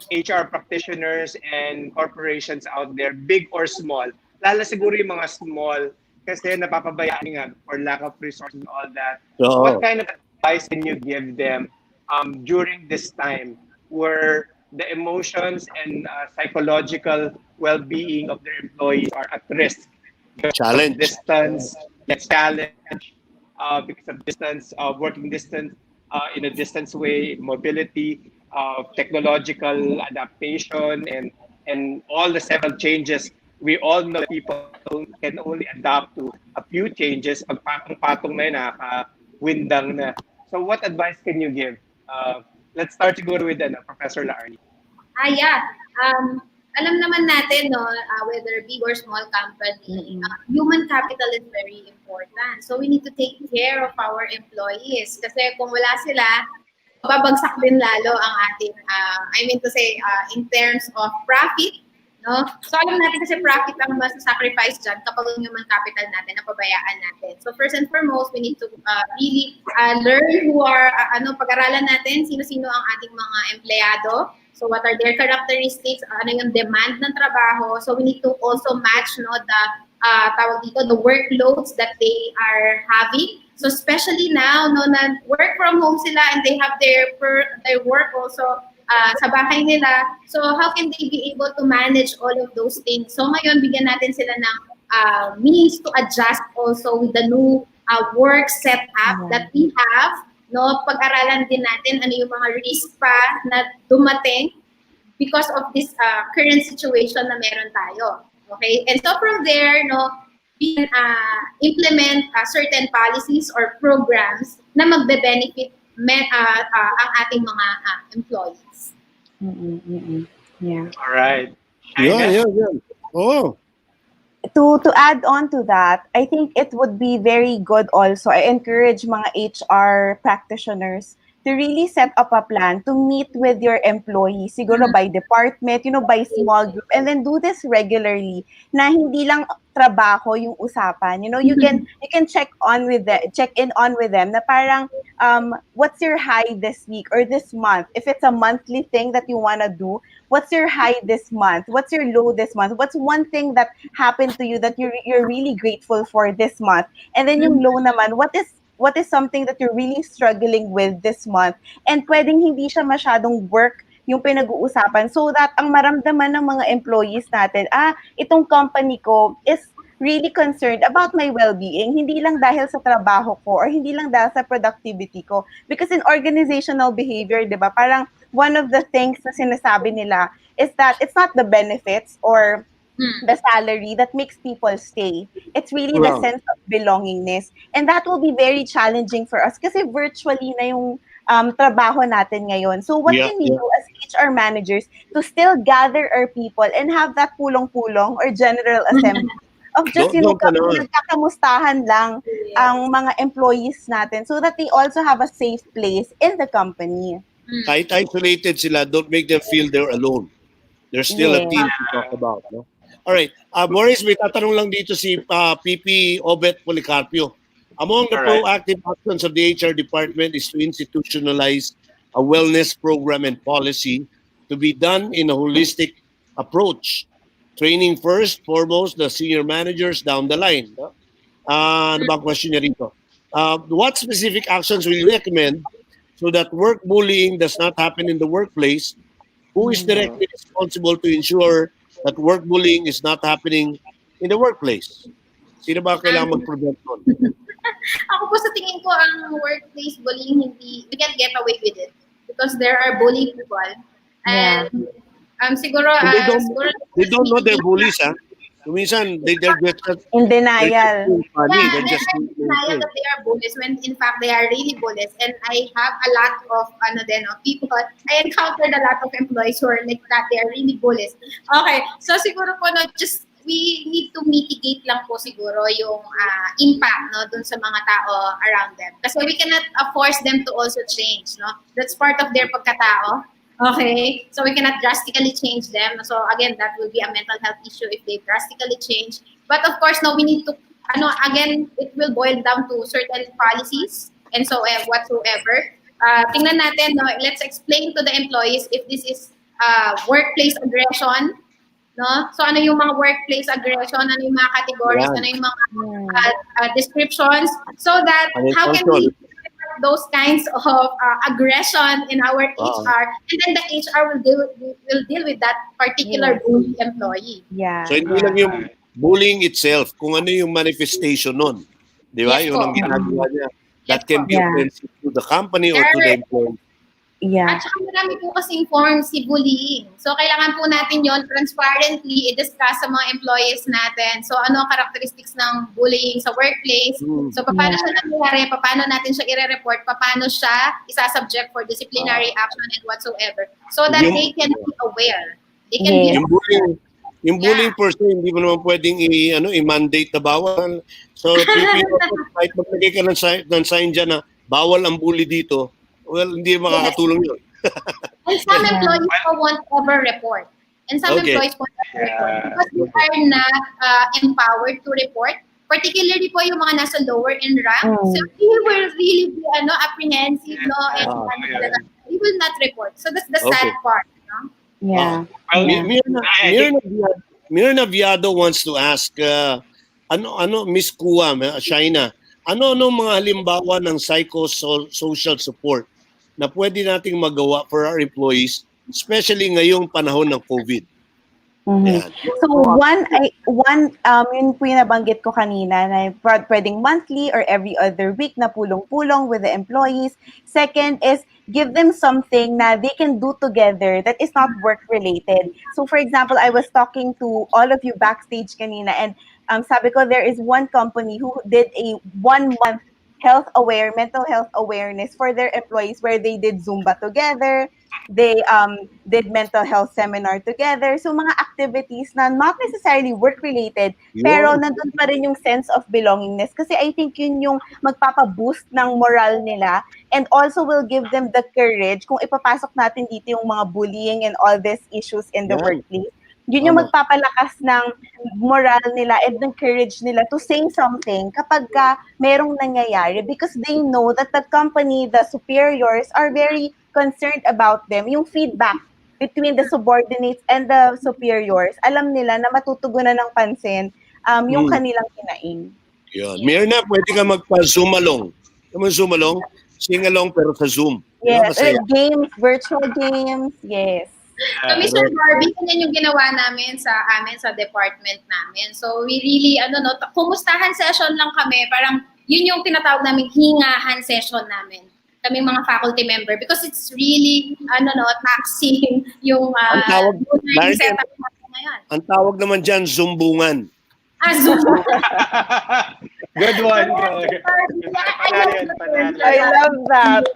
D: HR practitioners and corporations out there, big or small? Lalo siguro yung mga small kasi napapabayaan nga for lack of resources and all that. What kind of advice can you give them during this time where the emotions and psychological well-being of their employees are at risk?
E: Challenge.
D: Distance, challenge because of distance, working distance in a distance way, mobility, technological adaptation, and all the several changes. We all know that people can only adapt to a few changes. Pag patong-patong na yun, nakaka-windang na. So what advice can you give? Let's start siguro with Professor Larny.
G: alam naman natin, no, whether big or small company, human capital is very important. So we need to take care of our employees. Kasi kung wala sila, babagsak din lalo ang ating, I mean to say, in terms of profit, no? So alam natin kasi profit ang masasacrifice dyan kapag yung human capital natin, napabayaan natin. So first and foremost, we need to really learn who are, pag-aralan natin, sino-sino ang ating mga empleyado. So what are their characteristics, ano yung demand ng trabaho. So we need to also match, no, the workloads that they are having. So especially now, no, na work from home sila and they have their work also sa bahay nila. So how can they be able to manage all of those things? So ngayon, bigyan natin sila ng means to adjust also with the new work setup that we have. No, pag-aralan din natin ano yung mga risk pa na dumating because of this current situation na meron tayo. Okay? And so from there, no, we can implement certain policies or programs na magbe-benefit ang ating mga employees.
F: Yeah.
D: All right.
E: Yeah. Oh.
F: To add on to that, I think it would be very good also. I encourage mga HR practitioners to really set up a plan to meet with your employees, siguro by department, by small group, and then do this regularly, na hindi lang trabaho yung usapan. You can check in on with them na parang what's your high this week or this month? If it's a monthly thing that you want to do, what's your high this month? What's your low this month? What's one thing that happened to you that you're really grateful for this month? And then yung low naman, what is something that you're really struggling with this month? And pwedeng hindi siya masyadong work yung pinag-uusapan so that ang maramdaman ng mga employees natin, itong company ko is really concerned about my well-being, hindi lang dahil sa trabaho ko or hindi lang dahil sa productivity ko. Because in organizational behavior, di ba, parang one of the things na sinasabi nila is that it's not the benefits or the salary that makes people stay. It's really the sense of belongingness. And that will be very challenging for us kasi virtually na yung trabaho natin ngayon. So what can we do as HR managers to still gather our people and have that pulong-pulong or general assembly of just, nagkakamustahan lang ang mga employees natin so that they also have a safe place in the company.
E: Kahit isolated sila, don't make them feel they're alone. There's still a team to talk about. No? All right. Boris, may tatanong lang dito si PP Obet Policarpio. Among the proactive actions of the HR department is to institutionalize a wellness program and policy to be done in a holistic approach. Training first, foremost, the senior managers down the line. No? Ano ba ang question niya rito? What specific actions will you recommend so that work bullying does not happen in the workplace? Who is directly responsible to ensure that work bullying is not happening in the workplace? Sino ba kailangan mag-prevent nun?
G: Ako po sa tingin ko, ang workplace bullying, we can't get away with it because there are bullying people. And siguro,
E: they don't know they're bullies, ha? Minsan, they're just
F: in denial.
G: They're just in denial that they are bullies when in fact they are really bullies. And I have a lot of people. I encountered a lot of employees who are like that. They are really bullies. Okay, so siguro po we need to mitigate lang po siguro yung impact dun sa mga tao around them. Kasi we cannot force them to also change. That's part of their pagkatao. Okay, so we cannot drastically change them. So again, that will be a mental health issue if they drastically change. But of course, we need to, again, it will boil down to certain policies and so whatsoever. Tingnan natin, let's explain to the employees if this is workplace aggression. So ano yung mga workplace aggression, ano yung mga categories, ano yung mga descriptions, so that how can we those kinds of aggression in our HR, and then the HR will deal with that particular bully employee.
F: Yeah.
E: So hindi lang yung bullying itself, kung ano yung manifestation nun. Di ba?
G: Yes,
E: yun ang ginagawa niya. That can be offensive to the company or to the employee.
F: Yeah.
G: At saka marami po kasing forms si bullying. So kailangan po natin yon transparently i-discuss sa mga employees natin. So ano ang characteristics ng bullying sa workplace? So paano siya nangyayari? Paano natin siya i-report? Paano siya isa-subject for disciplinary action and whatsoever? So that they can be aware. They can be
E: Yung bullying per se, hindi mo naman pwedeng i-mandate na bawal. So, kahit maglagay ka ng sign dyan na bawal ang bully dito, well, hindi makakatulong yun.
G: And some employees won't ever report. And some employees won't ever report because they are not empowered to report. Particularly po yung mga nasa lower in rank. So we will really be apprehensive, no? And we will not report. So that's the sad part, no?
F: Yeah.
E: Mirna Viado wants to ask, Miss Kua, Shaina, ano mga halimbawa ng psychosocial support na pwede nating magawa for our employees, especially ngayong panahon ng COVID?
F: Yeah. So one yun po yung nabanggit ko kanina na pwedeng monthly or every other week na pulong-pulong with the employees. Second is give them something na they can do together that is not work-related. So for example, I was talking to all of you backstage kanina and sabi ko there is one company who did a 1-month mental health awareness for their employees where they did Zumba together, they did mental health seminar together. So mga activities na not necessarily work-related, pero nandun pa rin yung sense of belongingness. Kasi I think yun yung magpapa-boost ng moral nila and also will give them the courage kung ipapasok natin dito yung mga bullying and all these issues in the workplace. Yun yung magpapalakas ng moral nila and ng courage nila to say something kapag merong nangyayari because they know that the company, the superiors are very concerned about them. Yung feedback between the subordinates and the superiors, alam nila na matutugunan ng pansin yung kanilang kinain.
E: Yun. Mirna, pwede ka magpa-Zoom along. Zoom along, sing along pero sa Zoom.
F: Yes, games, virtual games, yes.
G: So, Mr. Barbie, yan yung ginawa namin sa department namin. So, we really, kumustahan session lang kami. Parang, yun yung tinatawag namin hingahan session namin. Kami mga faculty member. Because it's really, taxing yung setup natin ngayon.
E: Ang tawag naman dyan, Zumbungan.
G: Zoom.
D: Good one.
F: I love that.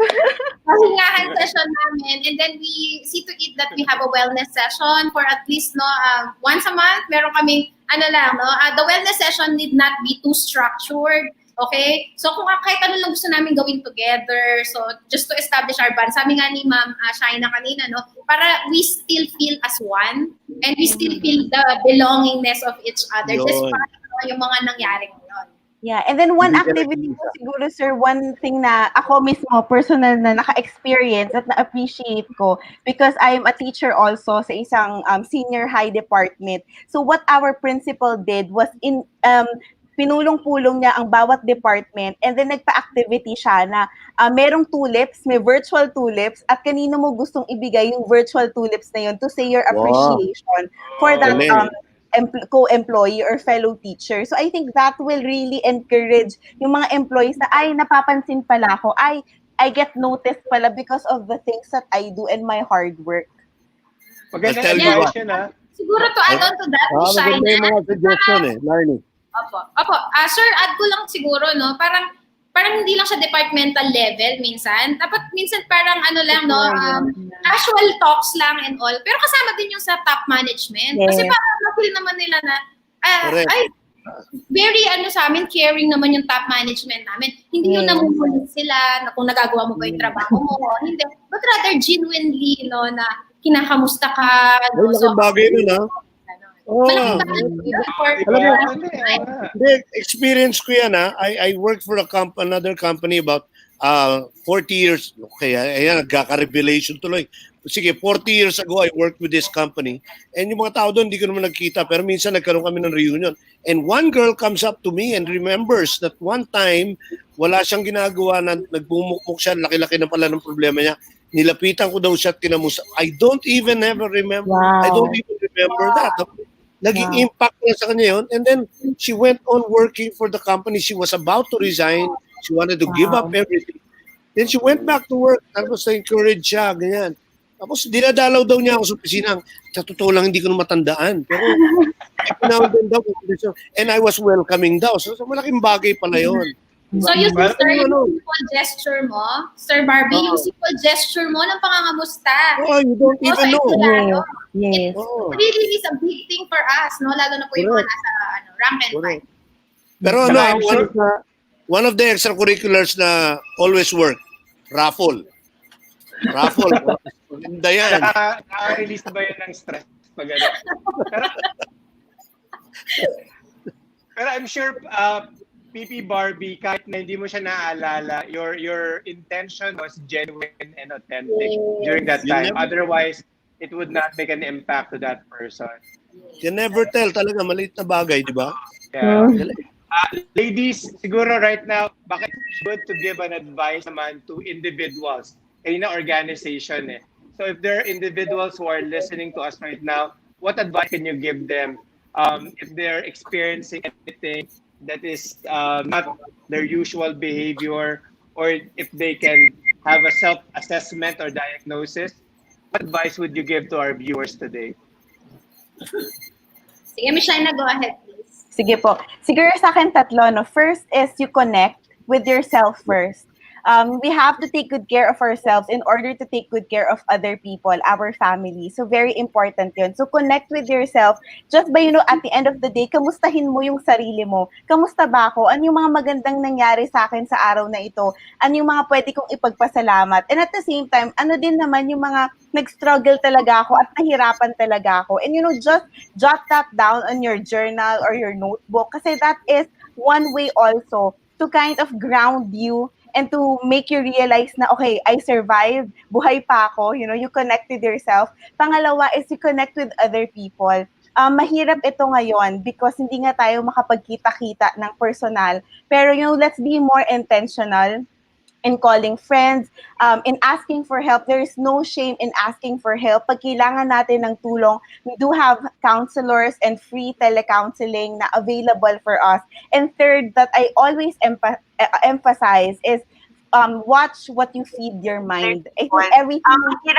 G: Pahingahan session namin and then we see to it that we have a wellness session for at least once a month. Meron kaming the wellness session need not be too structured. Okay? So kung kahit ano lang gusto namin gawin together, so just to establish our bond, sabi nga ni Ma'am Shaina kanina, para we still feel as one and we still feel the belongingness of each other despite yung mga nangyari ngayon.
F: Yeah, and then one activity po siguro, sir, one thing na ako mismo, personal na naka-experience at na-appreciate ko because I'm a teacher also sa isang senior high department. So what our principal did was pinulong-pulong niya ang bawat department and then nagpa-activity siya na merong tulips, may virtual tulips at kanino mo gustong ibigay yung virtual tulips na yun to say your appreciation for that co-employee or fellow teacher. So I think that will really encourage yung mga employees na napapansin pala ako, I get noticed pala because of the things that I do and my hard work.
D: Maganda advice yun, ha?
G: Siguro to add on to that, Shaina.
E: Maganda yung mga suggestion Larnie.
G: Opo. Sir, add ko lang siguro, parang hindi lang siya departmental level minsan. Dapat minsan parang casual talks lang and all. Pero kasama din yung sa top management.
F: Yes.
G: Kasi parang na-feel naman nila na, very sa amin, caring naman yung top management namin. Hindi yung namumulit sila na kung nagagawa mo ba yung trabaho mo. Hindi. But rather genuinely, na kinakamusta ka.
E: Malaking bagay nun, experience ko yan I worked for another company about 40 years. Okay, ayan, nagkaka-revelation tuloy. Sige, 40 years ago, I worked with this company. And yung mga tao doon, hindi ko naman nagkita. Pero minsan nagkaroon kami ng reunion. And one girl comes up to me and remembers that one time, wala siyang ginagawa na nagbumukmuk siya, laki-laki na pala ng problema niya. Nilapitan ko daw siya at kinamusta. I don't even remember.
F: Wow.
E: I don't even remember that. Naging impact niya sa kanya yun. And then, she went on working for the company. She was about to resign. She wanted to give up everything. Then she went back to work. Tapos na-encourage siya, ganyan. Tapos dinadalaw daw niya ako sa opisina. Sa totoo lang, hindi ko na matandaan. Pero, and I was welcoming daw. So malaking bagay pala yun.
G: So yung
E: Well,
G: sir, yung
E: ano,
G: simple gesture mo, Sir Barbie, yung simple gesture mo ng pangangamusta.
E: oh, you don't
G: O,
E: even
G: sa
E: know.
G: Italiano,
F: Yes.
G: it
E: Oh,
G: really is a big thing for us, no? Lalo na po yung mga
E: correct.
G: nasa rank and file.
E: Correct. Pero ano,
D: Saka I'm sure,
E: one of the extracurriculars na always work, raffle. Raffle. Maganda yan.
D: nakaka-release ba yun ng stress pag ano? Pero, pero I'm sure PP Barbie, kahit na hindi mo siya naaalala, your intention was genuine and authentic during that
E: You
D: time.
E: never-
D: Otherwise, it would not make an impact to that person.
E: You never tell talaga, maliit na bagay, di ba?
D: Yeah. Ladies, siguro right now, bakit good to give an advice naman to individuals, na organization eh. So if there are individuals who are listening to us right now, what advice can you give them if they're experiencing anything that is not their usual behavior, or if they can have a self-assessment or diagnosis? What advice would you give to our viewers today?
G: Sige, Miss Shaina, go ahead, please.
F: Sige po. Siguro sa akin tatlo, no? First is you connect with yourself first. We have to take good care of ourselves in order to take good care of other people, our family. So very important yun. So connect with yourself. Just by, at the end of the day, kamustahin mo yung sarili mo. Kamusta ba ako? Ano yung mga magandang nangyari sa akin sa araw na ito? Ano yung mga pwede kong ipagpasalamat? And at the same time, ano din naman yung mga nag-struggle talaga ako at nahirapan talaga ako. And just jot that down on your journal or your notebook, kasi that is one way also to kind of ground you and to make you realize na, okay, I survived, buhay pa ako, you connect with yourself. Pangalawa is you connect with other people. Mahirap ito ngayon because hindi nga tayo makapagkita-kita ng personal. Pero let's be more intentional in calling friends, in asking for help. There is no shame in asking for help. Pag kailangan natin ng tulong, we do have counselors and free telecounseling na available for us. And third, that I always emphasize is watch what you feed your mind. I think everything really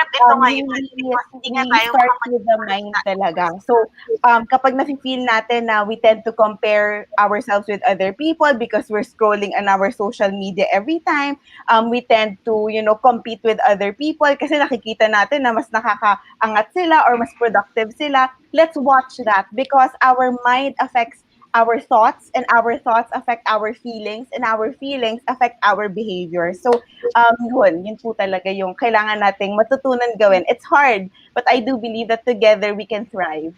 F: starts with the mind talaga. So, kapag nafe-feel natin na we tend to compare ourselves with other people because we're scrolling on our social media every time, we tend to, compete with other people kasi nakikita natin na mas nakakaangat sila or mas productive sila. Let's watch that because our mind affects our thoughts, and our thoughts affect our feelings, and our feelings affect our behavior. So, yun po talaga yung kailangan nating matutunan gawin. It's hard, but I do believe that together we can thrive.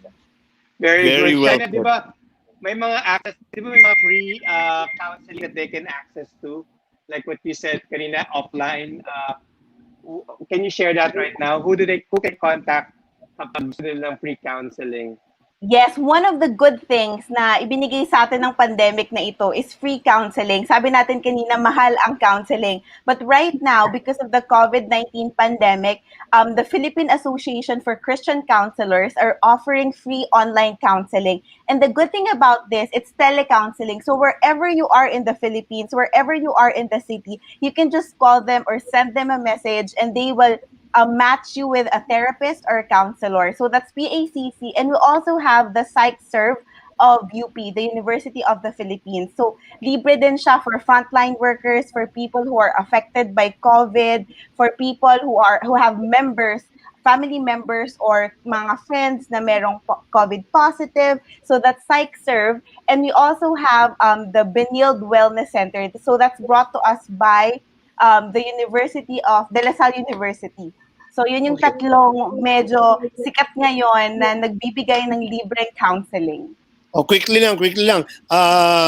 D: Very
E: Very
D: good.
E: well
D: Shaina, di ba, may mga access, di ba may mga free counseling that they can access to? Like what you said kanina, offline. Can you share that right now? Who can contact kapag gusto nila ng free counseling?
F: Yes, one of the good things na ibinigay sa atin ng pandemic na ito is free counseling. Sabi natin kanina, mahal ang counseling. But right now, because of the COVID-19 pandemic, the Philippine Association for Christian Counselors are offering free online counseling. And the good thing about this, it's telecounseling. So wherever you are in the Philippines, wherever you are in the city, you can just call them or send them a message and they will match you with a therapist or a counselor. So that's PACC. And we also have the Psych Serve of UP, the University of the Philippines. So libre din siya for frontline workers, for people who are affected by COVID, for people who have members, family members or mga friends na merong COVID positive. So that's Psych Serve. And we also have the Benilde Wellness Center. So that's brought to us by the University of De La Salle University. So yun yung tatlong medyo sikat ngayon na nagbibigay ng libreng counseling.
E: Oh, quickly lang.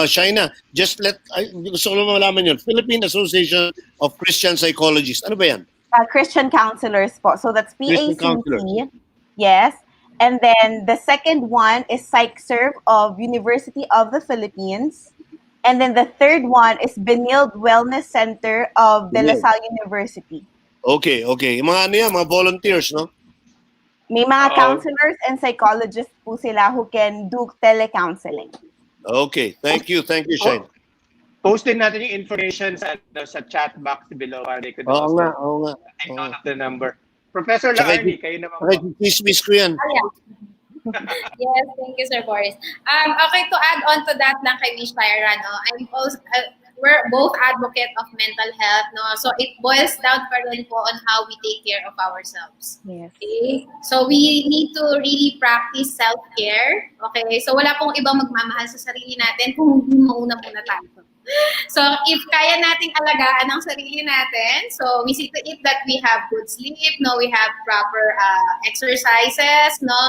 E: Shaina, gusto ko lang malaman yun. Philippine Association of Christian Psychologists. Ano ba yan?
F: Christian counselors po. So that's
E: Christian
F: PACC.
E: counselors.
F: Yes. And then the second one is Psych Serve of University of the Philippines. And then the third one is Benilde Wellness Center of De La Salle University.
E: Okay. Yung mga volunteers, no?
F: May mga counselors and psychologists po sila who can do telecounseling.
E: Okay. Thank you, Shine.
D: Postin natin yung information sa chat box below para they could
E: Oo nga.
D: take note of the number. Professor Laarni, kayo naman po.
E: Chismis ko yan.
G: Yes, thank you, Sir Boris. Okay, to add on to that lang kay Miss Tyra, no? we're both advocate of mental health, no? So it boils down pa rin po on how we take care of ourselves.
F: Yes.
G: Okay? So we need to really practice self-care. Okay? So wala pong ibang magmamahal sa sarili natin kung hindi mauna muna tayo. So if kaya nating alagaan ang sarili natin, so we see to it that we have good sleep, no, we have proper exercises, no,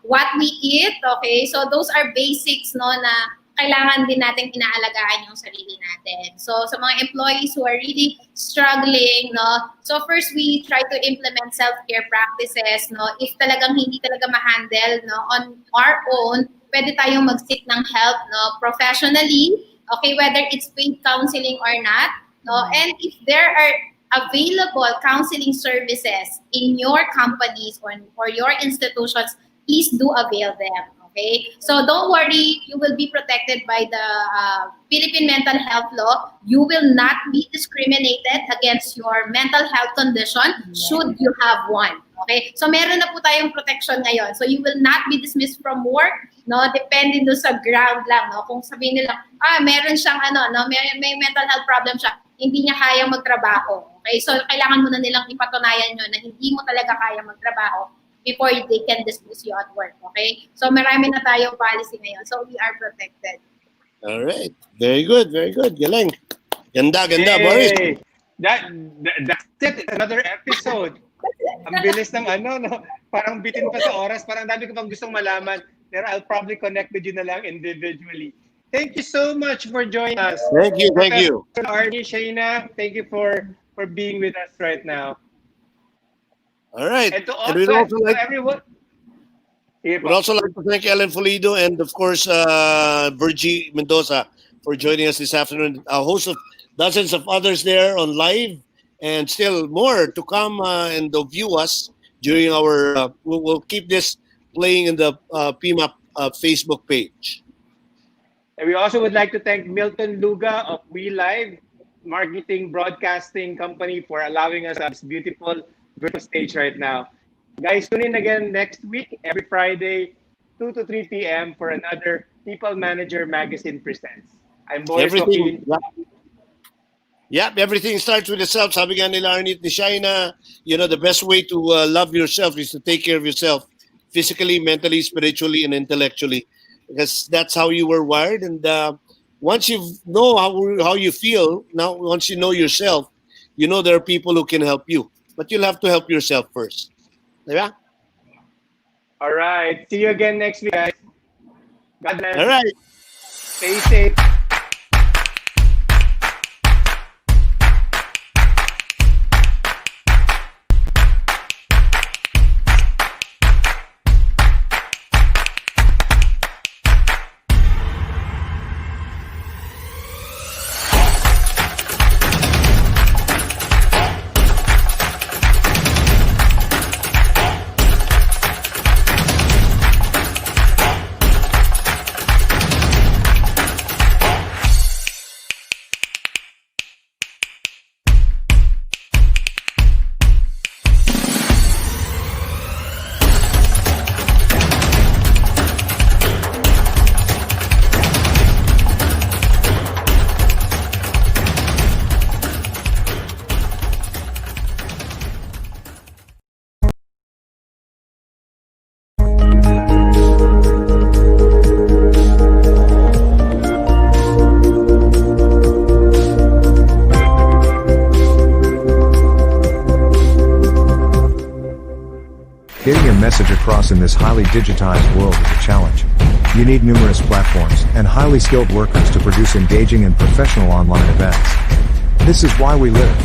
G: what we eat, okay? So those are basics, no, na kailangan din natin inaalagaan yung sarili natin. So sa mga employees who are really struggling, no, so first we try to implement self-care practices, no. If talagang hindi talaga ma-handle, no, on our own, pwede tayong mag-seek ng help, no, professionally. Okay, whether it's paid counseling or not, no, and if there are available counseling services in your companies or your institutions, please do avail them. Okay, so don't worry, you will be protected by the Philippine Mental Health Law. You will not be discriminated against your mental health condition should you have one. Okay, so meron na po tayong protection ngayon. So you will not be dismissed from work, no, depending do sa ground lang, no. Kung sabihin nila, meron siyang may mental health problem siya, hindi niya kayang magtrabaho. Okay, so kailangan mo na nilang ipatunayan nyo na hindi mo talaga kaya magtrabaho before they can dismiss you at work. Okay, so marami na tayong policy ngayon, so we are protected.
E: All right, very good, very good. Galing. Ganda, Boris.
D: That's it. Another episode. Ang bilis ng no? Parang bitin pa sa oras. Parang dami ko pang gustong malaman. Pero I'll probably connect with you na lang individually. Thank you so much for joining us.
E: Thank you.
D: Arnie, Shaina, thank you for being with us right now.
E: All right.
D: And to
E: we'd also like
D: everyone.
E: We'd also like to thank Ellen Folido and, of course, Virgie Mendoza for joining us this afternoon. A host of dozens of others there on live, and still more to come and view us during our. We'll keep this playing in the PMAP Facebook page.
D: And we also would like to thank Milton Luga of We Live Marketing Broadcasting Company for allowing us this beautiful virtual stage right now. Guys, tune in again next week, every Friday, 2 to 3 p.m. for another People Manager Magazine Presents. I'm Boris Joaquin.
E: Yep, everything starts with yourself. Sabi nga nila Arnie ni Shaina, the best way to love yourself is to take care of yourself physically, mentally, spiritually, and intellectually. Because that's how you were wired. And once you know how you feel, now once you know yourself, there are people who can help you. But you'll have to help yourself first. Yeah?
D: All right. See you again next week, guys. God bless.
E: All right.
D: Stay safe.
C: Getting a message across in this highly digitized world is a challenge. You need numerous platforms and highly skilled workers to produce engaging and professional online events. This is why we live.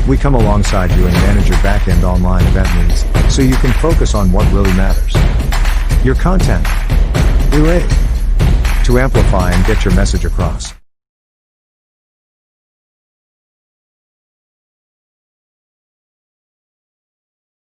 C: We come alongside you and manage your back-end online event needs, so you can focus on what really matters. Your content. Relay. To amplify and get your message across.